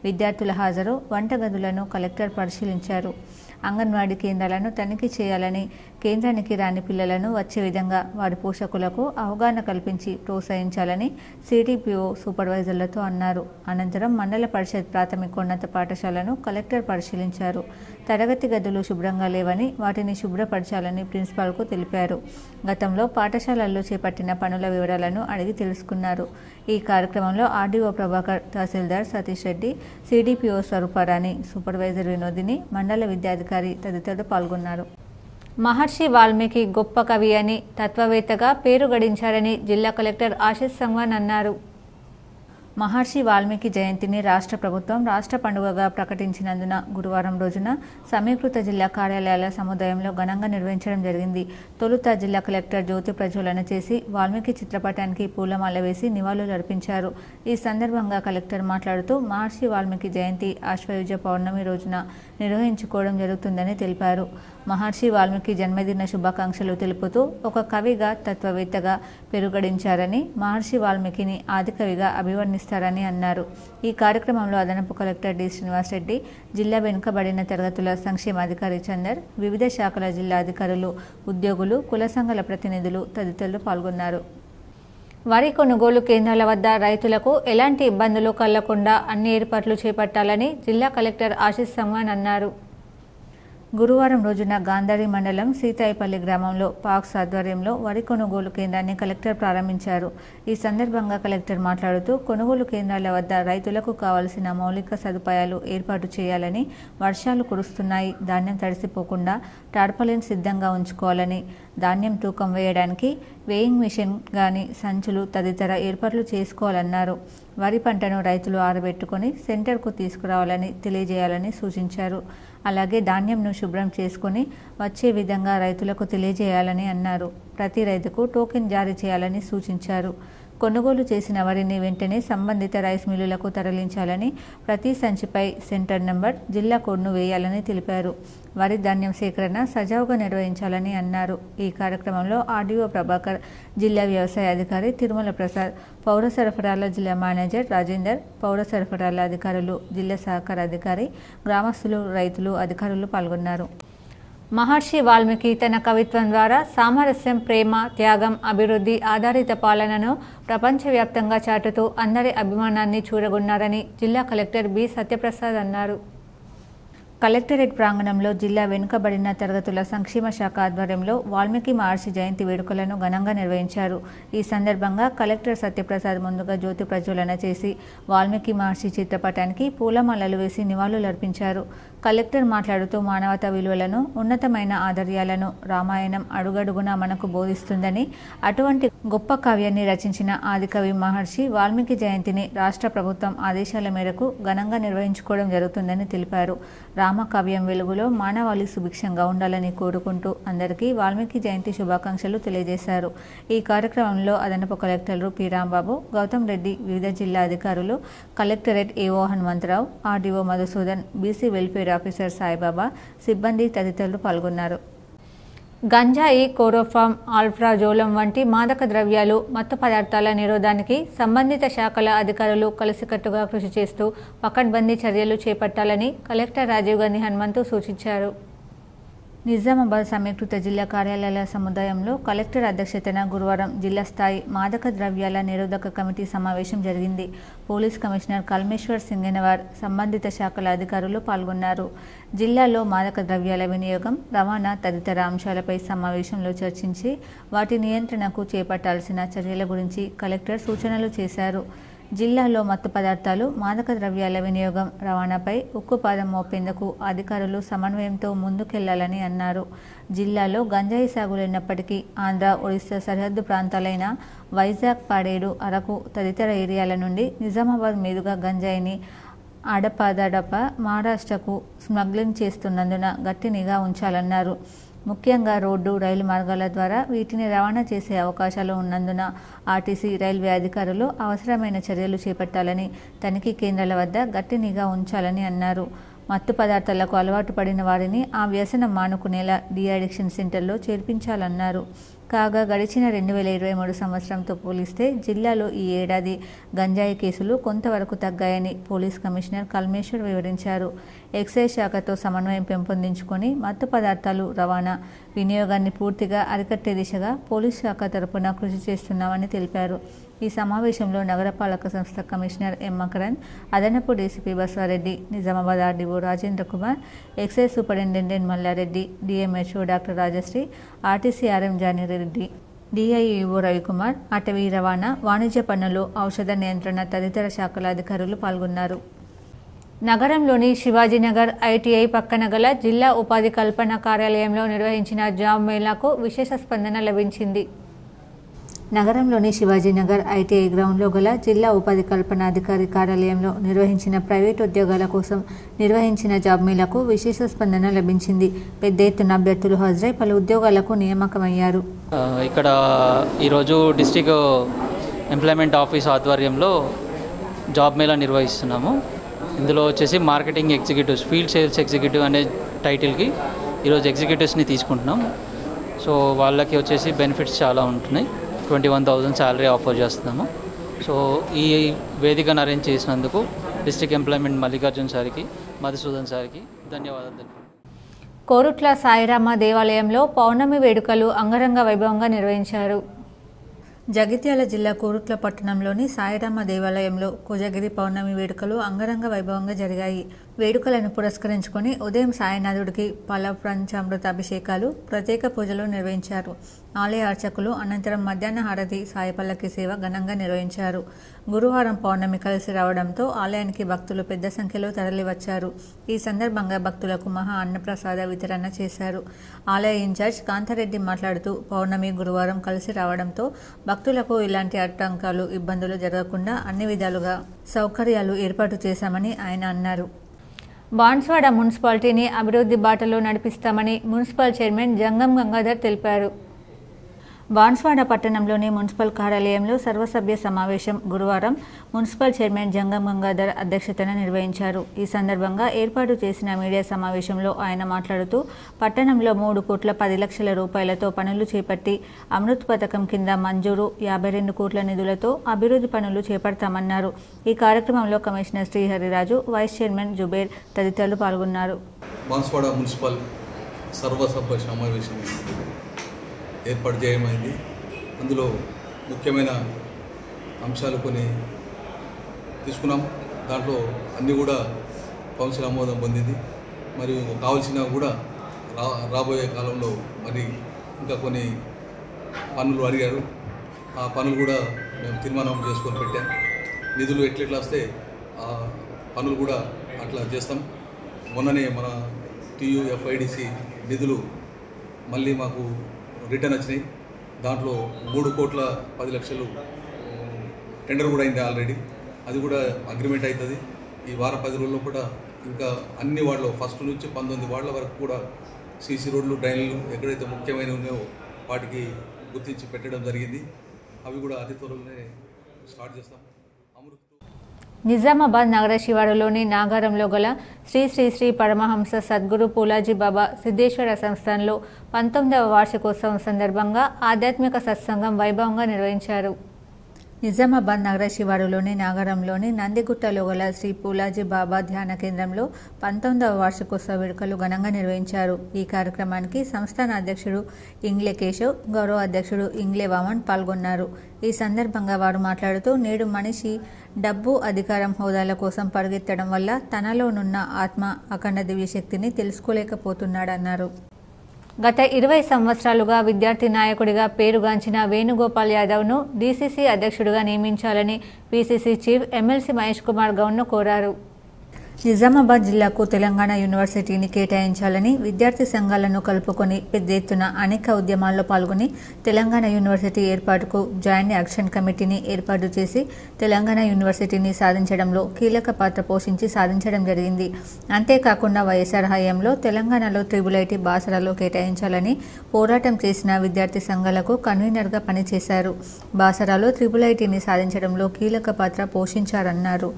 విద్యార్థుల హాజరు, వంటగదులను కలెక్టర్ పరిశీలించారు. అంగన్వాడీ కేంద్రాలను తనిఖీ చేయాలని, కేంద్రానికి రాని పిల్లలను వచ్చే విధంగా వారి పోషకులకు అవగాహన కల్పించి ప్రోత్సహించాలని సిడిపిఓ సూపర్వైజర్లతో అన్నారు. అనంతరం మండల పరిషత్ ప్రాథమికోన్నత పాఠశాలను కలెక్టర్ పరిశీలించారు. తరగతి గదులు శుభ్రంగా లేవని, వాటిని శుభ్రపరచాలని ప్రిన్సిపాల్కు తెలిపారు. గతంలో పాఠశాలల్లో చేపట్టిన పనుల వివరాలను అడిగి తెలుసుకున్నారు. ఈ కార్యక్రమంలో ఆర్డీఓ ప్రభాకర్, తహసీల్దార్ సతీష్ రెడ్డి, సిడిపిఓ స్వరూపారాణి, సూపర్వైజర్ వినోదిని, మండల విద్యాధికారి తదితరులు పాల్గొన్నారు. మహర్షి వాల్మీకి గొప్ప కవి అని, తత్వవేత్తగా పేరు గడించారని జిల్లా కలెక్టర్ ఆశీష్ సంగ్వాన్ అన్నారు. మహర్షి వాల్మీకి జయంతిని రాష్ట్ర ప్రభుత్వం రాష్ట్ర పండుగగా ప్రకటించినందున గురువారం రోజున సమీకృత జిల్లా కార్యాలయాల సముదాయంలో ఘనంగా నిర్వహించడం జరిగింది. తొలుత జిల్లా కలెక్టర్ జ్యోతి ప్రజ్వలన చేసి వాల్మీకి చిత్రపటానికి పూలమాల వేసి నివాళులర్పించారు. ఈ సందర్భంగా కలెక్టర్ మాట్లాడుతూ మహర్షి వాల్మీకి జయంతి ఆశ్వయుజ పౌర్ణమి రోజున నిర్వహించుకోవడం జరుగుతుందని తెలిపారు. మహర్షి వాల్మీకి జన్మదిన శుభాకాంక్షలు తెలుపుతూ ఒక కవిగా, తత్వవేత్తగా పెరుగడించారని, మహర్షి వాల్మీకిని ఆదికవిగా అభివర్ణిస్తారని అన్నారు. ఈ కార్యక్రమంలో అదనపు కలెక్టర్ డి శ్రీనివాసరెడ్డి, జిల్లా వెనుకబడిన తరగతుల సంక్షేమాధికారి చందర్, వివిధ శాఖల జిల్లా అధికారులు, ఉద్యోగులు, కుల సంఘాల ప్రతినిధులు తదితరులు పాల్గొన్నారు. వరి కొనుగోలు కేంద్రాల వద్ద రైతులకు ఎలాంటి ఇబ్బందులు కలగకుండా అన్ని ఏర్పాట్లు చేపట్టాలని జిల్లా కలెక్టర్ ఆశీష్ సంగ్వాన్ అన్నారు. గురువారం రోజున గాంధారి మండలం సీతాయిపల్లి గ్రామంలో పాక్స్ ఆధ్వర్యంలో వరి కొనుగోలు కేంద్రాన్ని కలెక్టర్ ప్రారంభించారు. ఈ సందర్భంగా కలెక్టర్ మాట్లాడుతూ కొనుగోలు కేంద్రాల వద్ద రైతులకు కావాల్సిన మౌలిక సదుపాయాలు ఏర్పాటు చేయాలని, వర్షాలు కురుస్తున్నాయి, ధాన్యం తడిసిపోకుండా టార్పాలిన్ సిద్ధంగా ఉంచుకోవాలని, ధాన్యం తూకం వేయడానికి వేయింగ్ మిషన్ గాని, సంచులు తదితర ఏర్పాట్లు చేసుకోవాలన్నారు. వరి పంటను రైతులు ఆరబెట్టుకొని సెంటర్కు తీసుకురావాలని తెలియజేయాలని సూచించారు. అలాగే ధాన్యంను శుభ్రం చేసుకుని వచ్చే విధంగా రైతులకు తెలియజేయాలని అన్నారు. ప్రతి రైతుకు టోకెన్ జారీ చేయాలని సూచించారు. కొనుగోలు చేసిన వరిని వెంటనే సంబంధిత రైస్ మిల్లులకు తరలించాలని, ప్రతి సంచిపై సెంటర్ నంబర్, జిల్లా కోడ్ను వేయాలని తెలిపారు. వరి ధాన్యం సేకరణ సజావుగా నిర్వహించాలని అన్నారు. ఈ కార్యక్రమంలో ఆర్డీఓ ప్రభాకర్, జిల్లా వ్యవసాయ అధికారి తిరుమల ప్రసాద్, పౌర సరఫరాల జిల్లా మేనేజర్ రాజేందర్, పౌర సరఫరాల అధికారులు, జిల్లా సహకార అధికారి, గ్రామస్తులు, రైతులు, అధికారులు పాల్గొన్నారు. మహర్షి వాల్మీకి తన కవిత్వం ద్వారా సామరస్యం, ప్రేమ, త్యాగం, అభివృద్ధి ఆధారిత పాలనను ప్రపంచవ్యాప్తంగా చాటుతూ అందరి అభిమానాన్ని చూరగొన్నారని జిల్లా కలెక్టర్ బి సత్యప్రసాద్ అన్నారు. కలెక్టరేట్ ప్రాంగణంలో జిల్లా వెనుకబడిన తరగతుల సంక్షేమ శాఖ ఆధ్వర్యంలో వాల్మీకి మహర్షి జయంతి వేడుకలను ఘనంగా నిర్వహించారు. ఈ సందర్భంగా కలెక్టర్ సత్యప్రసాద్ ముందుగా జ్యోతి ప్రజ్వలన చేసి వాల్మీకి మహర్షి చిత్రపటానికి పూలమాలలు వేసి నివాళులర్పించారు. కలెక్టర్ మాట్లాడుతూ మానవతా విలువలను, ఉన్నతమైన ఆదర్యాలను రామాయణం అడుగడుగునా మనకు బోధిస్తుందని, అటువంటి గొప్ప కావ్యాన్ని రచించిన ఆదికవి మహర్షి వాల్మీకి జయంతిని రాష్ట్ర ప్రభుత్వం ఆదేశాల మేరకు ఘనంగా నిర్వహించుకోవడం జరుగుతుందని తెలిపారు. రామకావ్యం వెలుగులో మానవాళి సుభిక్షంగా ఉండాలని కోరుకుంటూ అందరికీ వాల్మీకి జయంతి శుభాకాంక్షలు తెలియజేశారు. ఈ కార్యక్రమంలో అదనపు కలెక్టర్లు పి. రాంబాబు, గౌతమ్ రెడ్డి, వివిధ జిల్లా అధికారులు, collectorate AO Hanumantharao, RDO Madhusudan, BC welfare officer Saibaba, సిబ్బంది తదితరులు పాల్గొన్నారు. గంజాయి, కోరోఫామ్, ఆల్ప్రాజోలం వంటి మాదక ద్రవ్యాలు, మత్తు పదార్థాల నిరోధానికి సంబంధిత శాఖల అధికారులు కలిసికట్టుగా కృషి చేస్తూ పకడ్బందీ చర్యలు చేపట్టాలని కలెక్టర్ రాజీవ్ గాంధీ హనుమంతు సూచించారు. నిజామాబాద్ సమీకృత జిల్లా కార్యాలయాల సముదాయంలో కలెక్టర్ అధ్యక్షతన గురువారం జిల్లా స్థాయి మాదక ద్రవ్యాల నిరోధక కమిటీ సమావేశం జరిగింది. పోలీస్ కమిషనర్ కల్మేశ్వర్ సింగనవార్, సంబంధిత శాఖల అధికారులు పాల్గొన్నారు. జిల్లాలో మాదక ద్రవ్యాల వినియోగం, రవాణా తదితర అంశాలపై సమావేశంలో చర్చించి వాటి నియంత్రణకు చేపట్టాల్సిన చర్యల గురించి కలెక్టర్ సూచనలు చేశారు. జిల్లాలో మత్తు పదార్థాలు, మాదక ద్రవ్యాల వినియోగం, రవాణాపై ఉక్కుపాదం మోపేందుకు అధికారులు సమన్వయంతో ముందుకెళ్లాలని అన్నారు. జిల్లాలో గంజాయి సాగులున్నప్పటికీ ఆంధ్ర, ఒడిశా సరిహద్దు ప్రాంతాలైన వైజాగ్, పాడేరు, అరకు తదితర ఏరియాల నుండి నిజామాబాద్ మీదుగా గంజాయిని అడపాదడప మహారాష్ట్రకు స్మగ్లింగ్ చేస్తున్నందున గట్టి నిఘా ఉంచాలన్నారు. ముఖ్యంగా రోడ్డు, రైలు మార్గాల ద్వారా వీటిని రవాణా చేసే అవకాశాలు ఉన్నందున ఆర్టీసీ, రైల్వే అధికారులు అవసరమైన చర్యలు చేపట్టాలని, తనిఖీ కేంద్రాల వద్ద గట్టి నిఘా ఉంచాలని అన్నారు. మత్తు పదార్థాలకు అలవాటు పడిన వారిని ఆ వ్యసనం మానుకునేలా డీఅడిక్షన్ సెంటర్లో చేర్పించాలన్నారు. కాగా గడిచిన 2023 సంవత్సరంతో పోలిస్తే జిల్లాలో ఈ ఏడాది గంజాయి కేసులు కొంతవరకు తగ్గాయని పోలీస్ కమిషనర్ కల్మేశ్వర్ వివరించారు. ఎక్సైజ్ శాఖతో సమన్వయం పెంపొందించుకొని మత్తు పదార్థాలు రవాణా, వినియోగాన్ని పూర్తిగా అరికట్టే దిశగా పోలీస్ శాఖ తరపున కృషి చేస్తున్నామని తెలిపారు. ఈ సమావేశంలో నగరపాలక సంస్థ కమిషనర్ ఎం. మకరన్, అదనపు DCP Baswareddy, Nizamabad RDO Rajendra Kumar, excise superintendent Mallareddy, DMHO doctor Rajashri, RTC RM Janireddy, DIEO Ravikumar, అటవీ, రవాణా, వాణిజ్య పన్నులు, ఔషధ నియంత్రణ తదితర శాఖల అధికారులు పాల్గొన్నారు. నగరంలోని శివాజీనగర్ ఐటీఐ పక్కన గల జిల్లా ఉపాధి కల్పన కార్యాలయంలో నిర్వహించిన జాబ్ మేళాకు విశేష స్పందన లభించింది. నగరంలోని శివాజీనగర్ ఐటీఐ గ్రౌండ్లో గల జిల్లా ఉపాధి కల్పన అధికారి కార్యాలయంలో నిర్వహించిన ప్రైవేట్ ఉద్యోగాల కోసం నిర్వహించిన జాబ్ మేళాకు విశేష స్పందన లభించింది. పెద్ద ఎత్తున అభ్యర్థులు హాజరై పలు ఉద్యోగాలకు నియామకమయ్యారు. ఇక్కడ ఈరోజు డిస్ట్రిక్ట్ ఎంప్లాయ్మెంట్ ఆఫీస్ ఆధ్వర్యంలో జాబ్ మేళా నిర్వహిస్తున్నాము. ఇందులో వచ్చేసి marketing executives, field sales executive అనే టైటిల్కి ఈరోజు ఎగ్జిక్యూటివ్స్ని తీసుకుంటున్నాం. సో వాళ్ళకి వచ్చేసి బెనిఫిట్స్ చాలా ఉంటున్నాయి. 21,000 శాలరీ ఆఫర్ చేస్తున్నాము. సో ఈ వేదికను అరేంజ్ చేసినందుకు డిస్ట్రిక్ట్ ఎంప్లాయ్మెంట్ మల్లికార్జున్ సార్కి, మధుసూదన్ సార్కి ధన్యవాదాలు. కోరుట్ల సాయిరామ దేవాలయంలో పౌర్ణమి వేడుకలు అంగరంగ వైభవంగా నిర్వహించారు. జగిత్యాల జిల్లా కోరుట్ల పట్టణంలోని సాయిరామ దేవాలయంలో కోజగిరి పౌర్ణమి వేడుకలు అంగరంగ వైభవంగా జరిగాయి. వేడుకలను పురస్కరించుకొని ఉదయం సాయినాథుడికి పాల పంచామృత అభిషేకాలు, ప్రత్యేక పూజలు నిర్వహించారు. ఆలయ అర్చకులు అనంతరం మధ్యాహ్న హారతి, సాయి పల్లకి సేవ ఘనంగా నిర్వహించారు. గురువారం పౌర్ణమి కలిసి రావడంతో ఆలయానికి భక్తులు పెద్ద సంఖ్యలో తరలివచ్చారు. ఈ సందర్భంగా భక్తులకు మహా అన్నప్రసాద వితరణ చేశారు. ఆలయ ఇన్ఛార్జ్ కాంతారెడ్డి మాట్లాడుతూ పౌర్ణమి, గురువారం కలిసి రావడంతో భక్తులకు ఇలాంటి ఆటంకాలు, ఇబ్బందులు జరగకుండా అన్ని విధాలుగా సౌకర్యాలు ఏర్పాటు చేశామని ఆయన అన్నారు. బాన్స్వాడ మున్సిపాలిటీని అభివృద్ధి బాటలో నడిపిస్తామని మున్సిపల్ చైర్మన్ జంగం గంగాధర్ తెలిపారు. బాన్స్వాడ పట్టణంలోని మున్సిపల్ కార్యాలయంలో సర్వసభ్య సమావేశం గురువారం మున్సిపల్ చైర్మన్ జంగం గంగాధర్ అధ్యక్షతన నిర్వహించారు. ఈ సందర్భంగా ఏర్పాటు చేసిన మీడియా సమావేశంలో ఆయన మాట్లాడుతూ పట్టణంలో 3,10,00,000 రూపాయలతో పనులు చేపట్టి అమృత్ పథకం కింద మంజూరు 52 కోట్ల నిధులతో అభివృద్ధి పనులు చేపడతామన్నారు. ఈ కార్యక్రమంలో commissioner Srihariraju, vice chairman Zuber తదితరులు పాల్గొన్నారు. బాన్స్వాడ మున్సిపల్ సర్వసభ్య సమావేశం ఏర్పాటు చేయమైంది. అందులో ముఖ్యమైన అంశాలు కొన్ని తీసుకున్నాం. దాంట్లో అన్నీ కూడా కౌన్సిల్ ఆమోదం పొందింది. మరియు కావాల్సిన కూడా రాబోయే కాలంలో మరి ఇంకా కొన్ని పనులు అడిగారు. ఆ పనులు కూడా మేము తీర్మానం చేసుకొని పెట్టాం. నిధులు ఎట్లెట్లా వస్తే ఆ పనులు కూడా అట్లా చేస్తాం. మొన్ననే మన TUFIDC నిధులు మళ్ళీ మాకు రిటర్న్ వచ్చినాయి. దాంట్లో 3,10,00,000 టెండర్ కూడా అయింది ఆల్రెడీ. అది కూడా అగ్రిమెంట్ అవుతుంది. ఈ వారం 10 రోజుల్లో కూడా ఇంకా అన్ని వార్డులో ఫస్ట్ నుంచి 19 వార్డుల వరకు కూడా సీసీ రోడ్లు, డ్రైన్లు ఎక్కడైతే ముఖ్యమైనవి ఉన్నాయో వాటికి గుర్తించి పెట్టడం జరిగింది. అవి కూడా అతి త్వరలోనే స్టార్ట్ చేస్తాం. నిజామాబాద్ నగర శివారులోని నాగారంలో గల శ్రీ శ్రీ శ్రీ పరమహంస సద్గురు పూలాజీ బాబా సిద్ధేశ్వర సంస్థానంలో 19వ వార్షికోత్సవం సందర్భంగా ఆధ్యాత్మిక సత్సంగం వైభవంగా నిర్వహించారు. నిజామాబాద్ నగర శివారులోని నాగారంలోని నందిగుట్టలో గల శ్రీ పూలాజీ బాబా ధ్యాన కేంద్రంలో 19వ వార్షికోత్సవ వేడుకలు ఘనంగా నిర్వహించారు. ఈ కార్యక్రమానికి సంస్థాన అధ్యక్షుడు ఇంగ్లే కేశవ్, గౌరవ అధ్యక్షుడు ఇంగ్లే వామన్ పాల్గొన్నారు. ఈ సందర్భంగా వారు మాట్లాడుతూ, నేడు మనిషి డబ్బు, అధికారం, హోదాల కోసం పరిగెత్తడం వల్ల తనలోనున్న ఆత్మ అఖండ దివ్యశక్తిని తెలుసుకోలేకపోతున్నాడన్నారు. గత 20 సంవత్సరాలుగా విద్యార్థి నాయకుడిగా పేరుగాంచిన వేణుగోపాల్ యాదవ్ను డీసీసీ అధ్యక్షుడిగా నియమించాలని PCC chief MLC Mahesh Kumar గౌడ్ను కోరారు. నిజామాబాద్ జిల్లాకు తెలంగాణ యూనివర్సిటీని కేటాయించాలని విద్యార్థి సంఘాలను కలుపుకొని పెద్ద ఎత్తున అనేక ఉద్యమాల్లో పాల్గొని తెలంగాణ యూనివర్సిటీ ఏర్పాటుకు జాయింట్ యాక్షన్ కమిటీని ఏర్పాటు చేసి తెలంగాణ యూనివర్సిటీని సాధించడంలో కీలక పాత్ర పోషించి సాధించడం జరిగింది. అంతేకాకుండా వైఎస్ఆర్ హయాంలో తెలంగాణలో IIIT బాసరాలో కేటాయించాలని పోరాటం చేసిన విద్యార్థి సంఘాలకు కన్వీనర్గా పనిచేశారు. బాసరాలో IIITని సాధించడంలో కీలక పాత్ర పోషించారన్నారు.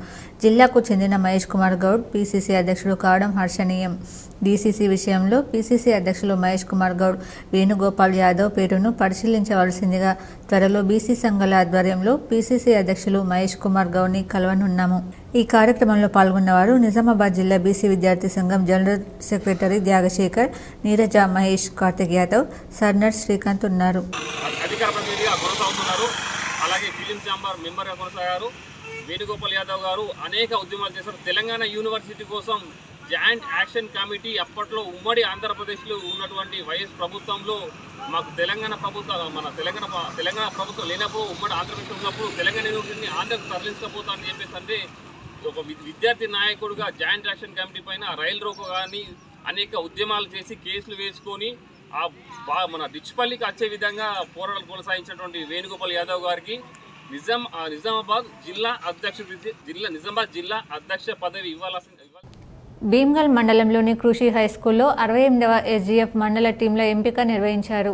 జిల్లాకు చెందిన మహేష్ కుమార్ గౌడ్ పీసీసీ అధ్యక్షుడు కావడం హర్షణీయం. డీసీసీ విషయంలో పీసీసీ అధ్యక్షులు మహేష్ కుమార్ గౌడ్ వేణుగోపాల్ యాదవ్ పేరును పరిశీలించవలసిందిగా త్వరలో బీసీ సంఘాల ఆధ్వర్యంలో పీసీసీ అధ్యక్షులు మహేష్ కుమార్ గౌడ్ని కలవనున్నాము. ఈ కార్యక్రమంలో పాల్గొన్నవారు నిజామాబాద్ జిల్లా బీసీ విద్యార్థి సంఘం జనరల్ సెక్రటరీ త్యాగశేఖర్, నీరజ, మహేష్, కార్తిక్ యాదవ్, సర్నర్ శ్రీకాంత్ ఉన్నారు. అలాగే ఫిలిం ఛాంబర్ మెంబర్గా కొనసాగారు. వేణుగోపాల్ యాదవ్ గారు అనేక ఉద్యమాలు చేశారు. తెలంగాణ యూనివర్సిటీ కోసం జాయింట్ యాక్షన్ కమిటీ అప్పట్లో ఉమ్మడి ఆంధ్రప్రదేశ్లో ఉన్నటువంటి వైఎస్ ప్రభుత్వంలో మాకు తెలంగాణ ప్రభుత్వం లేనప్పుడు ఉమ్మడి ఆంధ్రప్రదేశ్ ఉన్నప్పుడు తెలంగాణ యూనివర్సిటీని ఆంధ్రకు తరలించకపోతా అని చెప్పేసి అంటే ఒక విద్యార్థి నాయకుడిగా జాయింట్ యాక్షన్ కమిటీ పైన రైలు రోకో కానీ అనేక ఉద్యమాలు చేసి కేసులు వేసుకొని మన డిచ్పల్లికి వచ్చే విధంగా పోరాటాలు కొనసాగించినటువంటి వేణుగోపాల్ యాదవ్ గారికి నిజామాబాద్ జిల్లా అధ్యక్ష పదవి ఇవ్వాల్సింది. భీమ్గల్ మండలంలోని కృషి హైస్కూల్లో 68వ SGF మండల టీంల ఎంపిక నిర్వహించారు.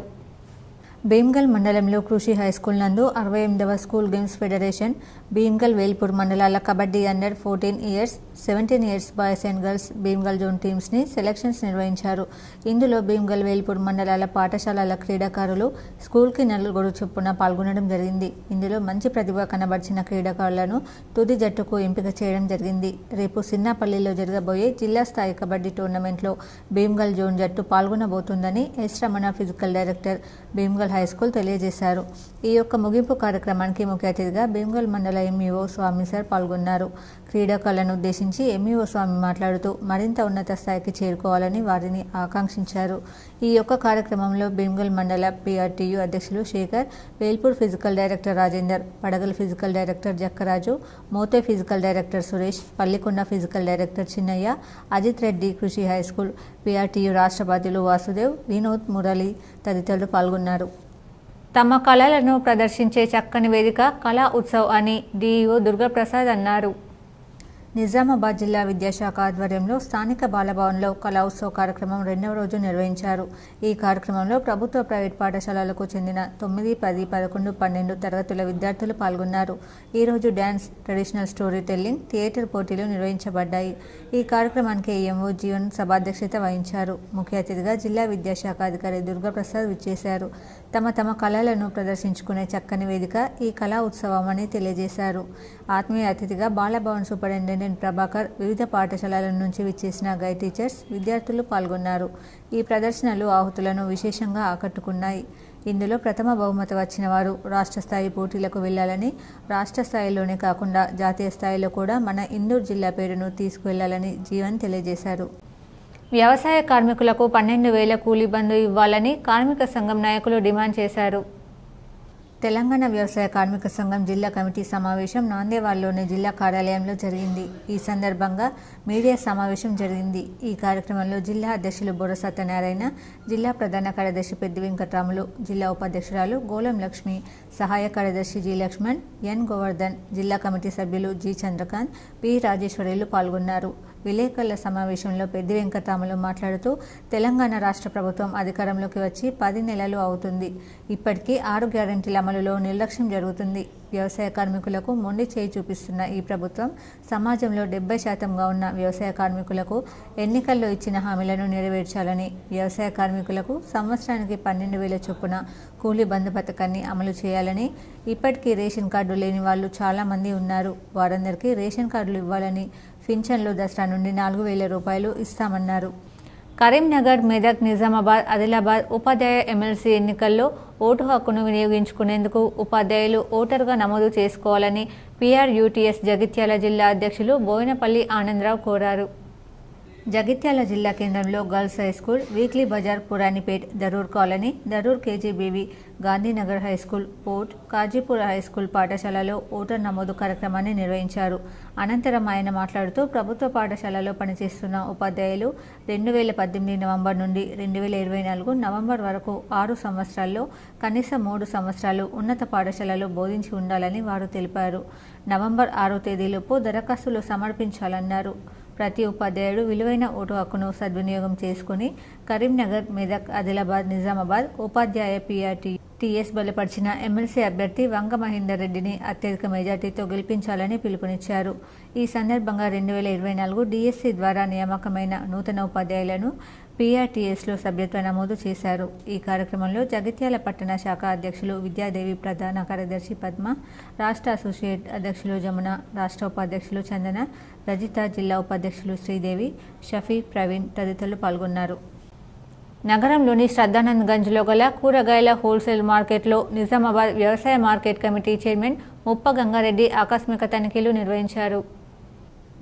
భీమ్గల్ మండలంలో కృషి హైస్కూల్ నందు 68వ school games federation Bhimgal, Velpur మండలాల kabaddi under 14 years, 17 years boys and girls Bhimgal zone టీమ్స్ని సెలక్షన్స్ నిర్వహించారు. ఇందులో భీమ్గల్, వేల్పూర్ మండలాల పాఠశాలల క్రీడాకారులు స్కూల్కి 4 చొప్పున పాల్గొనడం జరిగింది. ఇందులో మంచి ప్రతిభ కనబర్చిన క్రీడాకారులను తుది జట్టుకు ఎంపిక చేయడం జరిగింది. రేపు సిన్నాపల్లిలో జరగబోయే జిల్లా స్థాయి కబడ్డీ టోర్నమెంట్లో భీమ్గల్ జోన్ జట్టు పాల్గొనబోతుందని S Ramana physical director Bhimgal high school తెలియజేశారు. ఈ యొక్క ముగింపు కార్యక్రమానికి ముఖ్య అతిథిగా భీమ్గల్ మండల ఎంఈఓ స్వామి సార్ పాల్గొన్నారు. క్రీడాకారులను ఉద్దేశించి ఎంఈఓ స్వామి మాట్లాడుతూ మరింత ఉన్నత స్థాయికి చేరుకోవాలని వారిని ఆకాంక్షించారు. ఈ యొక్క కార్యక్రమంలో భీమ్గల్ మండల PRTU అధ్యక్షులు Shekar, Velpur physical director Rajender, Padagal physical director Jakkaraju, Mothe physical director Suresh, Pallikonda physical director Chinnaiah, Ajith Reddy, Krishi high school PRTU రాష్ట్రపతులు వాసుదేవ్, వినోద్, మురళి తదితరులు పాల్గొన్నారు. తమ కళలను ప్రదర్శించే చక్కని వేదిక కళా ఉత్సవ్ అని DEO దుర్గాప్రసాద్ అన్నారు. నిజామాబాద్ జిల్లా విద్యాశాఖ ఆధ్వర్యంలో స్థానిక బాలభవన్లో కళా ఉత్సవ్ కార్యక్రమం 2వ రోజు నిర్వహించారు. ఈ కార్యక్రమంలో ప్రభుత్వ, ప్రైవేట్ పాఠశాలలకు చెందిన 9, 10, 11, 12 తరగతుల విద్యార్థులు పాల్గొన్నారు. ఈ రోజు dance, traditional story telling, theatre పోటీలు నిర్వహించబడ్డాయి. ఈ కార్యక్రమానికి EMO జీవన్ సభాధ్యక్షత వహించారు. ముఖ్య అతిథిగా జిల్లా విద్యాశాఖ అధికారి దుర్గాప్రసాద్ విచ్చేశారు. తమ కళలను ప్రదర్శించుకునే చక్కని వేదిక ఈ కళా ఉత్సవం అని తెలియజేశారు. ఆత్మీయ అతిథిగా బాలభవన్ సూపరింటెండెంట్ ప్రభాకర్, వివిధ పాఠశాలల నుంచి విచ్చేసిన గైడ్ టీచర్స్, విద్యార్థులు పాల్గొన్నారు. ఈ ప్రదర్శనలు ఆహుతులను విశేషంగా ఆకట్టుకున్నాయి. ఇందులో ప్రథమ బహుమతి వచ్చిన వారు రాష్ట్ర స్థాయి పోటీలకు వెళ్లాలని, రాష్ట్ర స్థాయిలోనే కాకుండా జాతీయ స్థాయిలో కూడా మన ఇందూరు జిల్లా పేరును తీసుకువెళ్లాలని జీవన్ తెలియజేశారు. వ్యవసాయ కార్మికులకు 12,000 కూలీ బంధు ఇవ్వాలని కార్మిక సంఘం నాయకులు డిమాండ్ చేశారు. తెలంగాణ వ్యవసాయ కార్మిక సంఘం జిల్లా కమిటీ సమావేశం నాందేవాడలోని జిల్లా కార్యాలయంలో జరిగింది. ఈ సందర్భంగా మీడియా సమావేశం జరిగింది. ఈ కార్యక్రమంలో జిల్లా అధ్యక్షులు బొర్ర సత్యనారాయణ, జిల్లా ప్రధాన కార్యదర్శి పెద్ది వెంకట్రాములు, జిల్లా ఉపాధ్యక్షురాలు గోలం లక్ష్మి, సహాయ కార్యదర్శి జి లక్ష్మణ్, ఎన్ గోవర్ధన్, జిల్లా కమిటీ సభ్యులు జి చంద్రకాంత్, పి రాజేశ్వరులు పాల్గొన్నారు. విలేకరుల సమావేశంలో పెద్ది వెంకట్రాములు మాట్లాడుతూ తెలంగాణ రాష్ట్ర ప్రభుత్వం అధికారంలోకి వచ్చి 10 నెలలు అవుతుంది. ఇప్పటికీ 6 గ్యారెంటీల అమలులో నిర్లక్ష్యం జరుగుతుంది. వ్యవసాయ కార్మికులకు మొండి చేయి చూపిస్తున్న ఈ ప్రభుత్వం సమాజంలో 70% ఉన్న వ్యవసాయ కార్మికులకు ఎన్నికల్లో ఇచ్చిన హామీలను నెరవేర్చాలని, వ్యవసాయ కార్మికులకు సంవత్సరానికి 12,000 చొప్పున కూలీ బంధు పథకాన్ని అమలు చేయాలని, ఇప్పటికీ రేషన్ కార్డు లేని వాళ్ళు చాలామంది ఉన్నారు, వారందరికీ రేషన్ కార్డులు ఇవ్వాలని, పింఛన్లు దసరా నుండి 4,000 రూపాయలు ఇస్తామన్నారు. కరీంనగర్, మెదక్, నిజామాబాద్, ఆదిలాబాద్ ఉపాధ్యాయ ఎమ్మెల్సీ ఎన్నికల్లో ఓటు హక్కును వినియోగించుకునేందుకు ఉపాధ్యాయులు ఓటరుగా నమోదు చేసుకోవాలని PRUTS జగిత్యాల జిల్లా అధ్యక్షులు బోయినపల్లి ఆనందరావు కోరారు. జగిత్యాల జిల్లా కేంద్రంలో గర్ల్స్ హై స్కూల్, వీక్లీ బజార్, Puranipet, Darur colony, Darur KGBV, Gandhinagar high school, port, Kazipur high school పాఠశాలలో ఓటర్ నమోదు కార్యక్రమాన్ని నిర్వహించారు. అనంతరం ఆయన మాట్లాడుతూ ప్రభుత్వ పాఠశాలలో పనిచేస్తున్న ఉపాధ్యాయులు 2018 నవంబర్ నుండి 2024 నవంబర్ వరకు 6 సంవత్సరాల్లో కనీసం 3 సంవత్సరాలు ఉన్నత పాఠశాలలో బోధించి ఉండాలని వారు తెలిపారు. నవంబర్ 6వ తేదీలోపు దరఖాస్తులు సమర్పించాలన్నారు. ప్రతి ఉపాధ్యాయుడు విలువైన ఓటు హక్కును సద్వినియోగం చేసుకుని కరీంనగర్, మెదక్, ఆదిలాబాద్, నిజామాబాద్ ఉపాధ్యాయ PRTS బలపరిచిన ఎమ్మెల్సీ అభ్యర్థి వంగ మహేందర్ రెడ్డిని అత్యధిక మెజార్టీతో గెలిపించాలని పిలుపునిచ్చారు. ఈ సందర్భంగా 2024 DSC ద్వారా నియామకమైన నూతన ఉపాధ్యాయులను PRTSలో సభ్యత్వ నమోదు చేశారు. ఈ కార్యక్రమంలో జగిత్యాల పట్టణ శాఖ అధ్యక్షులు విద్యాదేవి, ప్రధాన కార్యదర్శి పద్మ, రాష్ట్ర అసోసియేట్ అధ్యక్షులు జమున, రాష్ట్ర ఉపాధ్యక్షులు చందన, రజిత, జిల్లా ఉపాధ్యక్షులు శ్రీదేవి, షఫీ, ప్రవీణ్ తదితరులు పాల్గొన్నారు. నగరంలోని శ్రద్ధానంద్గంజ్లో గల కూరగాయల హోల్సేల్ మార్కెట్లో నిజామాబాద్ వ్యవసాయ మార్కెట్ కమిటీ చైర్మన్ ముప్ప గంగారెడ్డి ఆకస్మిక తనిఖీలు నిర్వహించారు.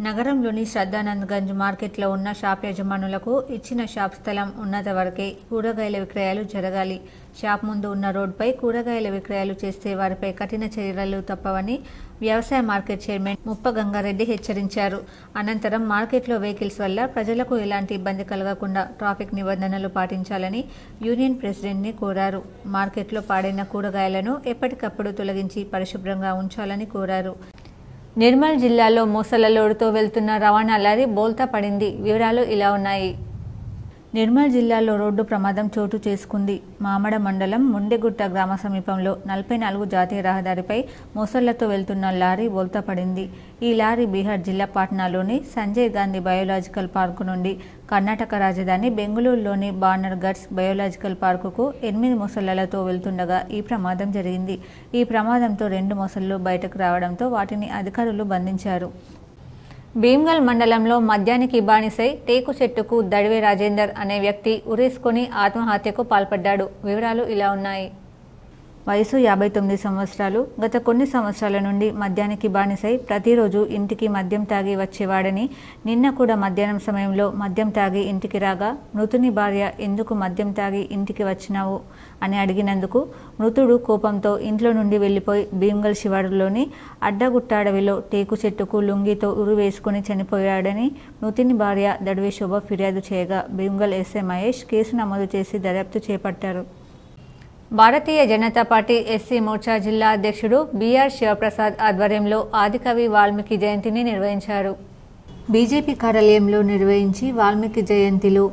నగరంలోని శ్రద్ధానంద్గంజ్ మార్కెట్లో ఉన్న షాప్ యజమానులకు ఇచ్చిన షాప్ స్థలం ఉన్నంత వరకే కూరగాయల విక్రయాలు జరగాలి. షాప్ ముందు ఉన్న రోడ్డుపై కూరగాయల విక్రయాలు చేస్తే వారిపై కఠిన చర్యలు తప్పవని వ్యవసాయ మార్కెట్ చైర్మన్ ముప్ప గంగారెడ్డి హెచ్చరించారు. అనంతరం మార్కెట్లో వెహికల్స్ వల్ల ప్రజలకు ఎలాంటి ఇబ్బంది కలగకుండా ట్రాఫిక్ నిబంధనలు పాటించాలని యూనియన్ ప్రెసిడెంట్ని కోరారు. మార్కెట్లో పాడైన కూరగాయలను ఎప్పటికప్పుడు తొలగించి పరిశుభ్రంగా ఉంచాలని కోరారు. నిర్మల్ జిల్లాలో మోసల లోడుతో వెళ్తున్న రవాణా లారీ బోల్తా పడింది. వివరాలు ఇలా ఉన్నాయి. నిర్మల్ జిల్లాలో రోడ్డు ప్రమాదం చోటు చేసుకుంది. మామడ మండలం ముండెగుట్ట గ్రామ సమీపంలో 44 జాతీయ రహదారిపై మోసళ్లతో వెళ్తున్న లారీ బోల్తా పడింది. ఈ లారీ బీహార్ జిల్లా పాట్నాలోని సంజయ్ గాంధీ బయోలాజికల్ పార్కు నుండి కర్ణాటక రాజధాని బెంగళూరులోని బానర్ గట్స్ బయోలాజికల్ పార్కుకు 8 మొసళ్లతో వెళ్తుండగా ఈ ప్రమాదం జరిగింది. ఈ ప్రమాదంతో 2 మొసళ్లు బయటకు రావడంతో వాటిని అధికారులు బంధించారు. భీమ్గల్ మండలంలో మద్యానికి బానిసై టేకు చెట్టుకు దడివే రాజేందర్ అనే వ్యక్తి ఉరేసుకొని ఆత్మహత్యకు పాల్పడ్డాడు. వివరాలు ఇలా ఉన్నాయి. వయసు 59 సంవత్సరాలు. గత కొన్ని సంవత్సరాల నుండి మద్యానికి బానిసై ప్రతిరోజు ఇంటికి మద్యం తాగి వచ్చేవాడని, నిన్న కూడా మధ్యాహ్నం సమయంలో మద్యం తాగి ఇంటికి రాగా మృతుని భార్య ఎందుకు మద్యం తాగి ఇంటికి వచ్చినావు అని అడిగినందుకు మృతుడు కోపంతో ఇంట్లో నుండి వెళ్లిపోయి భీమ్గల్ శివారులోని అడ్డగుట్ట అడవిలో టేకు చెట్టుకు లుంగితో ఉరివేసుకుని చనిపోయాడని మృతుని భార్య దడివే శోభ ఫిర్యాదు చేయగా భీమ్గల్ ఎస్ఐ మహేష్ కేసు నమోదు చేసి దర్యాప్తు చేపట్టారు. భారతీయ జనతా పార్టీ ఎస్సీ మోర్చా జిల్లా అధ్యక్షుడు BR శివప్రసాద్ ఆధ్వర్యంలో ఆదికవి వాల్మీకి జయంతిని నిర్వహించారు. బీజేపీ కార్యాలయంలో నిర్వహించి వాల్మీకి జయంతిలో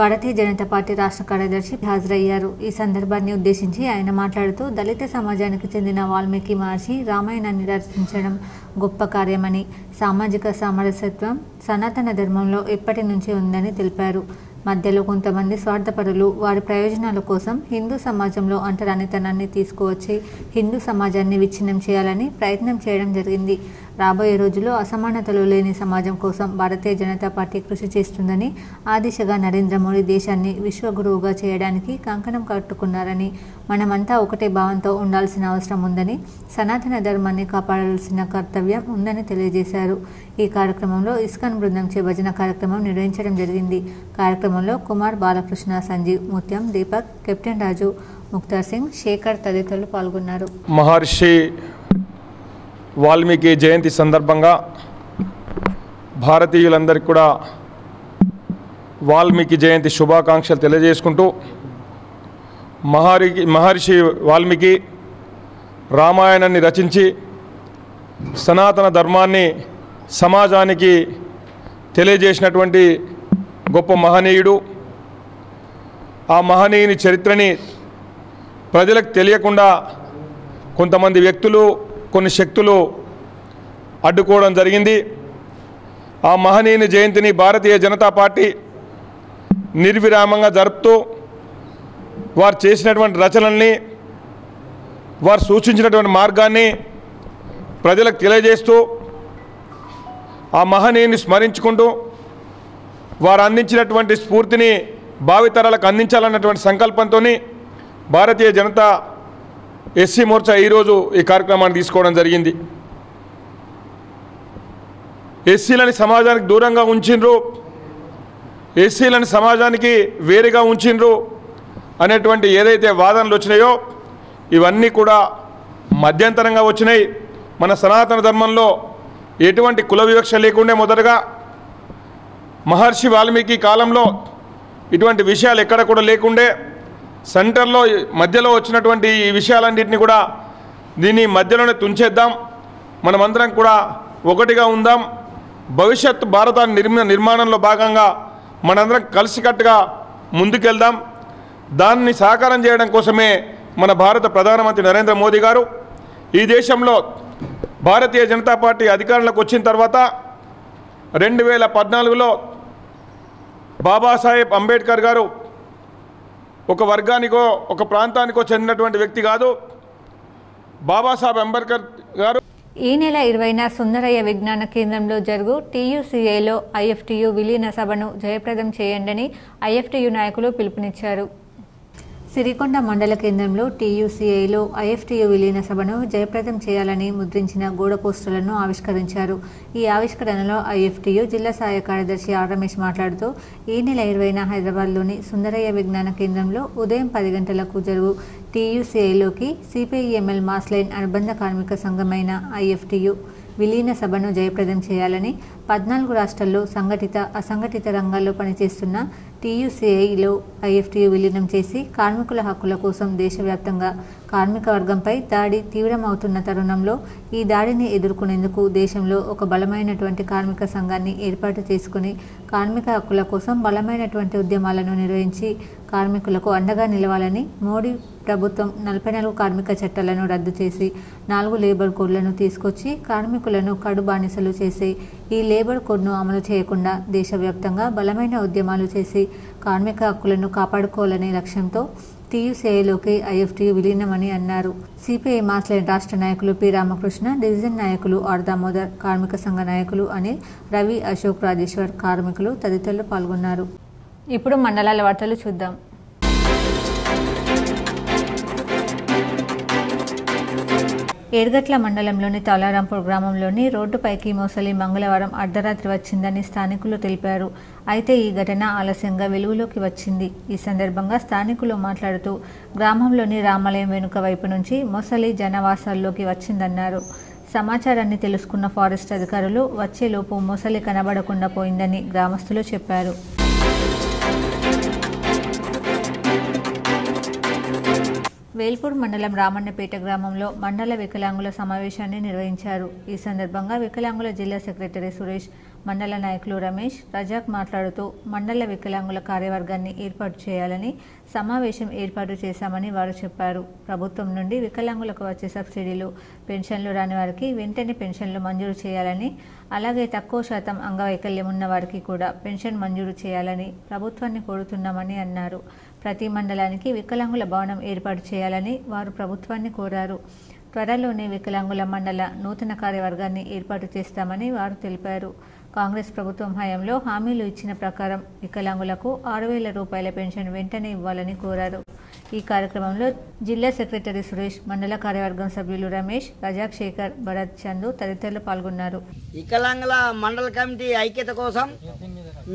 భారతీయ జనతా పార్టీ రాష్ట్ర కార్యదర్శి హాజరయ్యారు. ఈ సందర్భాన్ని ఉద్దేశించి ఆయన మాట్లాడుతూ దళిత సమాజానికి చెందిన వాల్మీకి మహర్షి రామాయణాన్ని రచించడం గొప్ప కార్యమని, సామాజిక సామరస్యత్వం సనాతన ధర్మంలో ఎప్పటి నుంచే ఉందని తెలిపారు. మధ్యలో కొంతమంది స్వార్థపరులు వారి ప్రయోజనాల కోసం హిందూ సమాజంలో అంటరానితనాన్ని తీసుకువచ్చి హిందూ సమాజాన్ని విచ్ఛిన్నం చేయాలని ప్రయత్నం చేయడం జరిగింది. రాబోయే రోజుల్లో అసమానతలు లేని సమాజం కోసం భారతీయ జనతా పార్టీ కృషి చేస్తుందని, ఆ దిశగా నరేంద్ర మోడీ దేశాన్ని విశ్వగురువుగా చేయడానికి కంకణం కట్టుకున్నారని, మనమంతా ఒకటే భావంతో ఉండాల్సిన అవసరం ఉందని, సనాతన ధర్మాన్ని కాపాడాల్సిన కర్తవ్యం ఉందని తెలియజేశారు. ఈ కార్యక్రమంలో ఇస్కాన్ బృందం చే భజన కార్యక్రమం నిర్వహించడం జరిగింది. కార్యక్రమంలో కుమార్, బాలకృష్ణ, సంజీవ్, ముత్యం, దీపక్, కెప్టెన్ రాజు, ముక్తార్ సింగ్, శేఖర్ తదితరులు పాల్గొన్నారు. మహర్షి వాల్మీకి జయంతి సందర్భంగా భారతీయులందరికీ కూడా వాల్మీకి జయంతి శుభాకాంక్షలు తెలియజేసుకుంటూ, మహర్షి వాల్మీకి రామాయణాన్ని రచించి సనాతన ధర్మాన్ని సమాజానికి తెలియజేసినటువంటి గొప్ప మహనీయుడు. ఆ మహనీయుని చరిత్రని ప్రజలకు తెలియకుండా కొంతమంది వ్యక్తులు, కొన్ని శక్తులు అడ్డుకోవడం జరిగింది. ఆ మహనీయుని జయంతిని భారతీయ జనతా పార్టీ నిర్విరామంగా జరుపుతూ, వారు చేసినటువంటి రచనల్ని, వారు సూచించినటువంటి మార్గాన్ని ప్రజలకు తెలియజేస్తూ, ఆ మహనీయుని స్మరించుకుంటూ, వారు అందించినటువంటి స్ఫూర్తిని భావితరాలకు అందించాలన్నటువంటి సంకల్పంతో భారతీయ జనతా ఎస్సీ మోర్చా ఈరోజు ఈ కార్యక్రమాన్ని తీసుకోవడం జరిగింది. ఎస్సీలని సమాజానికి దూరంగా ఉంచిండ్రు, ఎస్సీలని సమాజానికి వేరుగా ఉంచిండ్రు అనేటువంటి ఏదైతే వాదనలు వచ్చినాయో ఇవన్నీ కూడా మధ్యంతరంగా వచ్చినాయి. మన సనాతన ధర్మంలో ఎటువంటి కుల వివక్ష లేకుండే మొదటగా మహర్షి వాల్మీకి కాలంలో ఇటువంటి విషయాలు ఎక్కడ కూడా లేకుండే సెంటర్లో మధ్యలో వచ్చినటువంటి ఈ విషయాలన్నింటినీ కూడా దీన్ని మధ్యలోనే తుంచేద్దాం, మనమందరం కూడా ఒకటిగా ఉందాం, భవిష్యత్ భారతాన్ని నిర్మాణంలో భాగంగా మనందరం కలిసికట్టుగా ముందుకెళ్దాం. దాన్ని సాకారం చేయడం కోసమే మన భారత ప్రధానమంత్రి నరేంద్ర మోదీ గారు ఈ దేశంలో భారతీయ జనతా పార్టీ అధికారంలోకి వచ్చిన తర్వాత 2014లో బాబాసాహెబ్ అంబేద్కర్ గారు ఒక వర్గానికో ఒక ప్రాంతానికో చెందినటువంటి వ్యక్తి కాదు. బాబాసాహెబ్ అంబేద్కర్ గారు ఈ నెల 20న సుందరయ్య విజ్ఞాన కేంద్రంలో జరుగు టీయూసీఏలో ఐఎఫ్టీయూ విలీన సభను జయప్రదం చేయండని ఐఎఫ్టీయూ నాయకులు పిలుపునిచ్చారు. సిరికొండ మండల కేంద్రంలో టీయూసీఐలో ఐఎఫ్టీయూ విలీన సభను జయప్రదం చేయాలని ముద్రించిన గోడ పోస్టర్లను ఆవిష్కరించారు. ఈ ఆవిష్కరణలో ఐఎఫ్టీయూ జిల్లా సహాయ కార్యదర్శి ఆర్ రమేష్ మాట్లాడుతూ, ఈ నెల 20న హైదరాబాద్లోని సుందరయ్య విజ్ఞాన కేంద్రంలో ఉదయం 10 గంటలకు జరుగు టీయూసీఐలోకి సిపిఐఎంఎల్ మాస్లైన్ అనుబంధ కార్మిక సంఘమైన ఐఎఫ్టీయూ విలీన సభను జయప్రదం చేయాలని 14 రాష్ట్రాల్లో సంఘటిత, అసంఘటిత రంగాల్లో పనిచేస్తున్న టీయూసీఐలో ఐఎఫ్టీయూ విలీనం చేసి కార్మికుల హక్కుల కోసం దేశవ్యాప్తంగా కార్మిక వర్గంపై దాడి తీవ్రమవుతున్న తరుణంలో ఈ దాడిని ఎదుర్కొనేందుకు దేశంలో ఒక బలమైనటువంటి కార్మిక సంఘాన్ని ఏర్పాటు చేసుకుని కార్మిక హక్కుల కోసం బలమైనటువంటి ఉద్యమాలను నిర్వహించి కార్మికులకు అండగా నిలవాలని మోడీ ప్రభుత్వం 44 కార్మిక చట్టాలను రద్దు చేసి 4 లేబర్ కోడ్లను తీసుకొచ్చి కార్మికులను కడు బానిసలు చేసి ఈ లేబర్ కోడ్ను అమలు చేయకుండా దేశవ్యాప్తంగా బలమైన ఉద్యమాలు చేసి కార్మిక హక్కులను కాపాడుకోవాలనే లక్ష్యంతో టీయూసీఐలోకి ఐఎఫ్టీయూ విలీనమని అన్నారు. సిపిఐ మాస్లైన్ రాష్ట్ర నాయకులు పి రామకృష్ణ, డివిజన్ నాయకులు ఆర్ దామోదర్, కార్మిక సంఘ నాయకులు అనిల్, రవి, అశోక్, రాజేశ్వర్, కార్మికులు తదితరులు పాల్గొన్నారు. ఇప్పుడు మండలాల వార్తలు చూద్దాం. ఏర్గట్ల మండలంలోని తాలారాంపూర్ గ్రామంలోని రోడ్డుపైకి మొసలి మంగళవారం అర్ధరాత్రి వచ్చిందని స్థానికులు తెలిపారు. అయితే ఈ ఘటన ఆలస్యంగా వెలుగులోకి వచ్చింది. ఈ సందర్భంగా స్థానికులు మాట్లాడుతూ గ్రామంలోని రామాలయం వెనుక వైపు నుంచి మొసలి జనవాసాల్లోకి వచ్చిందన్నారు. సమాచారాన్ని తెలుసుకున్న ఫారెస్ట్ అధికారులు వచ్చేలోపు మొసలి కనబడకుండా పోయిందని గ్రామస్తులు చెప్పారు. వేల్పూర్ మండలం రామన్నపేట గ్రామంలో మండల వికలాంగుల సమావేశాన్ని నిర్వహించారు. ఈ సందర్భంగా వికలాంగుల జిల్లా సెక్రటరీ సురేష్, మండల నాయకులు రమేష్, రజాక్ మాట్లాడుతూ మండల వికలాంగుల కార్యవర్గాన్ని ఏర్పాటు చేయాలని సమావేశం ఏర్పాటు చేశామని వారు చెప్పారు. ప్రభుత్వం నుండి వికలాంగులకు వచ్చే సబ్సిడీలు, పెన్షన్లు రాని వారికి వెంటనే పెన్షన్లు మంజూరు చేయాలని, అలాగే తక్కువ శాతం అంగవైకల్యం ఉన్న వారికి కూడా పెన్షన్ మంజూరు చేయాలని ప్రభుత్వాన్ని కోరుతున్నామని అన్నారు. ప్రతి మండలానికి వికలాంగుల భవనం ఏర్పాటు చేయాలని వారు ప్రభుత్వాన్ని కోరారు. త్వరలోనే వికలాంగుల మండల నూతన కార్యవర్గాన్ని ఏర్పాటు చేస్తామని వారు తెలిపారు. కాంగ్రెస్ ప్రభుత్వం హయాంలో హామీలు ఇచ్చిన ప్రకారం వికలాంగులకు 6,000 రూపాయల పెన్షన్ వెంటనే ఇవ్వాలని కోరారు. ఈ కార్యక్రమంలో జిల్లా సెక్రటరీ సురేష్, మండల కార్యవర్గం సభ్యులు రమేష్, రజాక్ శేఖర్, భరత్, చందు తదితరులు పాల్గొన్నారు. వికలాంగుల మండల కమిటీ ఐక్యత కోసం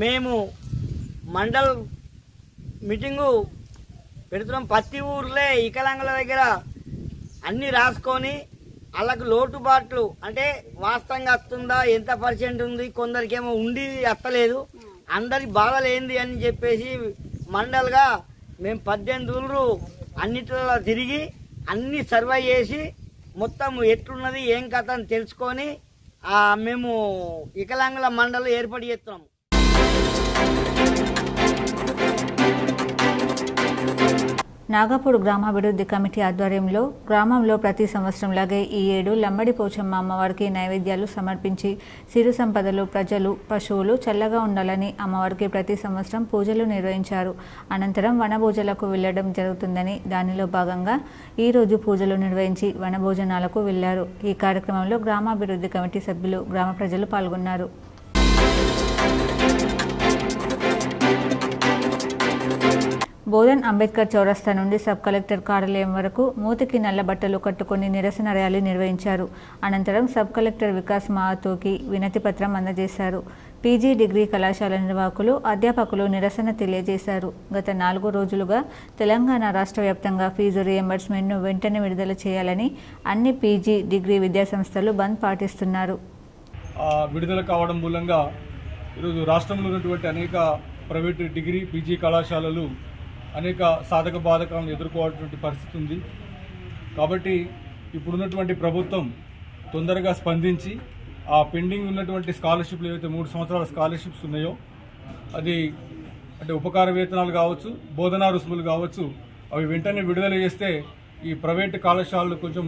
మేము మండల్ మీటింగు పెడుతున్నాం. ప్రతి ఊర్లే వికలాంగుల దగ్గర అన్ని రాసుకొని వాళ్ళకు లోటుబాట్లు అంటే వాస్తవంగా వస్తుందా, ఎంత పర్సెంట్ ఉంది, కొందరికేమో ఉండి వస్తలేదు, అందరి బాధలు ఏంది అని చెప్పేసి మండల్గా మేము 18 ఊళ్ళు అన్నిటిలో తిరిగి అన్ని సర్వే చేసి మొత్తం ఎట్లున్నది ఏం కథ అని తెలుసుకొని మేము వికలాంగుల మండలి ఏర్పాటు చేస్తున్నాము. నాగపూర్ గ్రామాభివృద్ధి కమిటీ ఆధ్వర్యంలో గ్రామంలో ప్రతి సంవత్సరంలాగే ఈ ఏడు లంబడి పోచమ్మ అమ్మవారికి నైవేద్యాలు సమర్పించి సిరు సంపదలు, ప్రజలు, పశువులు చల్లగా ఉండాలని అమ్మవారికి ప్రతి సంవత్సరం పూజలు నిర్వహించారు. అనంతరం వనభోజనాలకు వెళ్లడం జరుగుతుందని, దానిలో భాగంగా ఈరోజు పూజలు నిర్వహించి వనభోజనాలకు వెళ్లారు. ఈ కార్యక్రమంలో గ్రామాభివృద్ధి కమిటీ సభ్యులు, గ్రామ ప్రజలు పాల్గొన్నారు. బోధన్ అంబేద్కర్ చౌరస్తా నుండి సబ్ కలెక్టర్ కార్యాలయం వరకు మూతికి నల్ల బట్టలు కట్టుకుని నిరసన ర్యాలీ నిర్వహించారు. అనంతరం సబ్ కలెక్టర్ వికాస్ మహాతోకి వినతి పత్రం అందజేశారు. పీజీ డిగ్రీ కళాశాల నిర్వాహకులు, అధ్యాపకులు నిరసన తెలియజేశారు. గత 4 రోజులుగా తెలంగాణ రాష్ట్ర వ్యాప్తంగా ఫీజు రియంబర్స్మెంట్ను వెంటనే విడుదల చేయాలని అన్ని పీజీ డిగ్రీ విద్యాసంస్థలు బంద్ పాటిస్తున్నారు. విడుదల కావడం మూలంగా ఈరోజు రాష్ట్రంలో ఉన్నటువంటి అనేక ప్రైవేటు డిగ్రీ పీజీ కళాశాలలు అనేక సాధక బాధకాలను ఎదుర్కోవాల్సినటువంటి పరిస్థితి ఉంది. కాబట్టి ఇప్పుడున్నటువంటి ప్రభుత్వం తొందరగా స్పందించి ఆ పెండింగ్ ఉన్నటువంటి స్కాలర్షిప్లు ఏవైతే 3 సంవత్సరాల స్కాలర్షిప్స్ ఉన్నాయో, అది అంటే ఉపకార వేతనాలు కావచ్చు, బోధనా రుసుములు కావచ్చు, అవి వెంటనే విడుదల చేస్తే ఈ ప్రైవేటు కళాశాలలు కొంచెం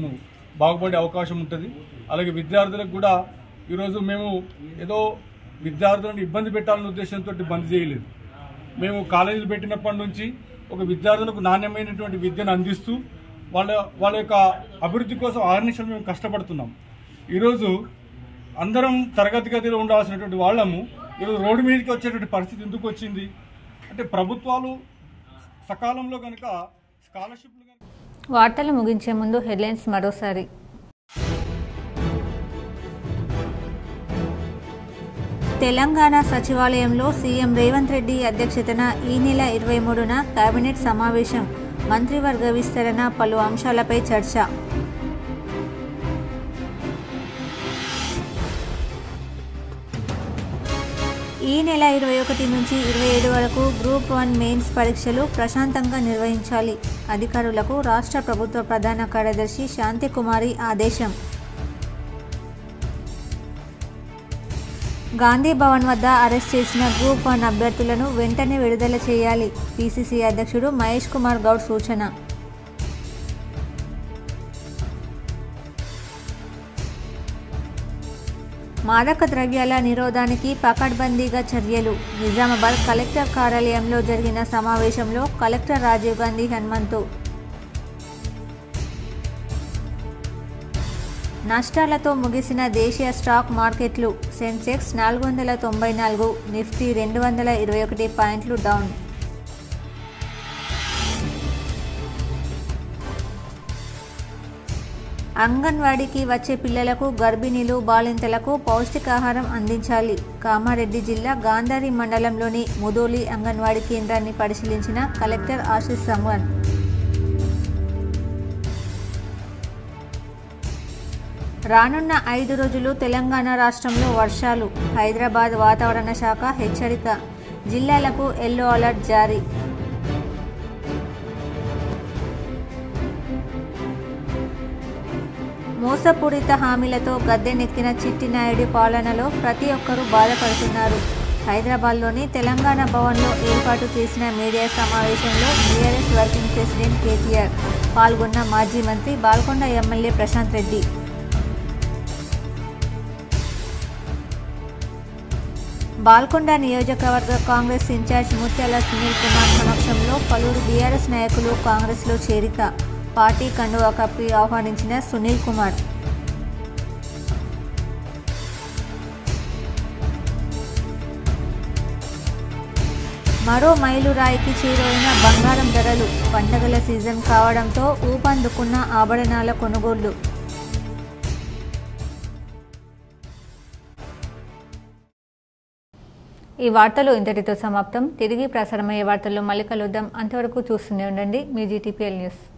బాగుపడే అవకాశం ఉంటుంది. అలాగే విద్యార్థులకు కూడా ఈరోజు మేము ఏదో విద్యార్థులను ఇబ్బంది పెట్టాలనే ఉద్దేశంతో బంద్ చేయలేదు. మేము కాలేజీలు పెట్టినప్పటి నుంచి ఒక విద్యార్థులకు నాణ్యమైనటువంటి విద్యను అందిస్తూ వాళ్ళ యొక్క అభివృద్ధి కోసం ఆర్నిషలు మేము కష్టపడుతున్నాం. ఈరోజు అందరం తరగతి గదిలో ఉండాల్సినటువంటి వాళ్ళము ఈరోజు రోడ్డు మీదకి వచ్చేటువంటి పరిస్థితి ఎందుకు వచ్చింది అంటే ప్రభుత్వాలు సకాలంలో కనుక స్కాలర్షిప్లు. వార్తలు ముగించే ముందు హెడ్లైన్స్ మరోసారి. తెలంగాణ సచివాలయంలో సీఎం రేవంత్ రెడ్డి అధ్యక్షతన ఈ నెల 23న కేబినెట్ సమావేశం. మంత్రివర్గ విస్తరణ, పలు అంశాలపై చర్చ. ఈ నెల 21 నుంచి 27 వరకు గ్రూప్ 1 మెయిన్స్ పరీక్షలు ప్రశాంతంగా నిర్వహించాలి. అధికారులకు రాష్ట్ర ప్రభుత్వ ప్రధాన కార్యదర్శి శాంతికుమారి ఆదేశం. గాంధీ భవన్ వద్ద అరెస్ట్ చేసిన గ్రూప్ 1 అభ్యర్థులను వెంటనే విడుదల చేయాలి. పీసీసీ అధ్యక్షుడు మహేష్ కుమార్ గౌడ్ సూచన. మాదక ద్రవ్యాల నిరోధానికి పకడ్బందీగా చర్యలు. నిజామాబాద్ కలెక్టర్ కార్యాలయంలో జరిగిన సమావేశంలో కలెక్టర్ రాజీవ్ గాంధీ హనుమంతు. నష్టాలతో ముగిసిన దేశీయ స్టాక్ మార్కెట్లు. సెన్సెక్స్ 494, నిఫ్టీ 221 పాయింట్లు డౌన్. అంగన్వాడీకి వచ్చే పిల్లలకు, గర్భిణీలు, బాలింతలకు పౌష్టికాహారం అందించాలి. కామారెడ్డి జిల్లా గాంధారి మండలంలోని ముదోలి అంగన్వాడీ కేంద్రాన్ని పరిశీలించిన కలెక్టర్ ఆశీష్ సంగ్వాన్. రానున్న 5 రోజులు తెలంగాణ రాష్ట్రంలో వర్షాలు. హైదరాబాద్ వాతావరణ శాఖ హెచ్చరిక. జిల్లాలకు ఎల్లో అలర్ట్ జారీ. మోసపూరిత హామీలతో గద్దెనెక్కిన చిట్టినాయుడి పాలనలో ప్రతి ఒక్కరూ బాధపడుతున్నారు. హైదరాబాద్లోని తెలంగాణ భవన్లో ఏర్పాటు చేసిన మీడియా సమావేశంలో టీఆర్ఎస్ వర్కింగ్ ప్రెసిడెంట్ కేటీఆర్ పాల్గొన్న మాజీ మంత్రి బాల్కొండ ఎమ్మెల్యే ప్రశాంత్ రెడ్డి. బాల్కొండ నియోజకవర్గ కాంగ్రెస్ ఇన్ఛార్జ్ ముత్యాల సునీల్ కుమార్ సమక్షంలో పలువురు బీఆర్ఎస్ నాయకులు కాంగ్రెస్లో చేరిక. పార్టీ కండువా కప్పి ఆహ్వానించిన సునీల్ కుమార్. మరో మైలురాయికి చేరువైన బంగారం ధరలు. పండగల సీజన్ కావడంతో ఊపందుకున్న ఆభరణాల కొనుగోళ్లు. ఈ వార్తలు ఇంతటితో సమాప్తం. తిరిగి ప్రసారమయ్యే వార్తల్లో మళ్ళీ కలుద్దాం. అంతవరకు చూస్తూనే ఉండండి మీ GTPL న్యూస్.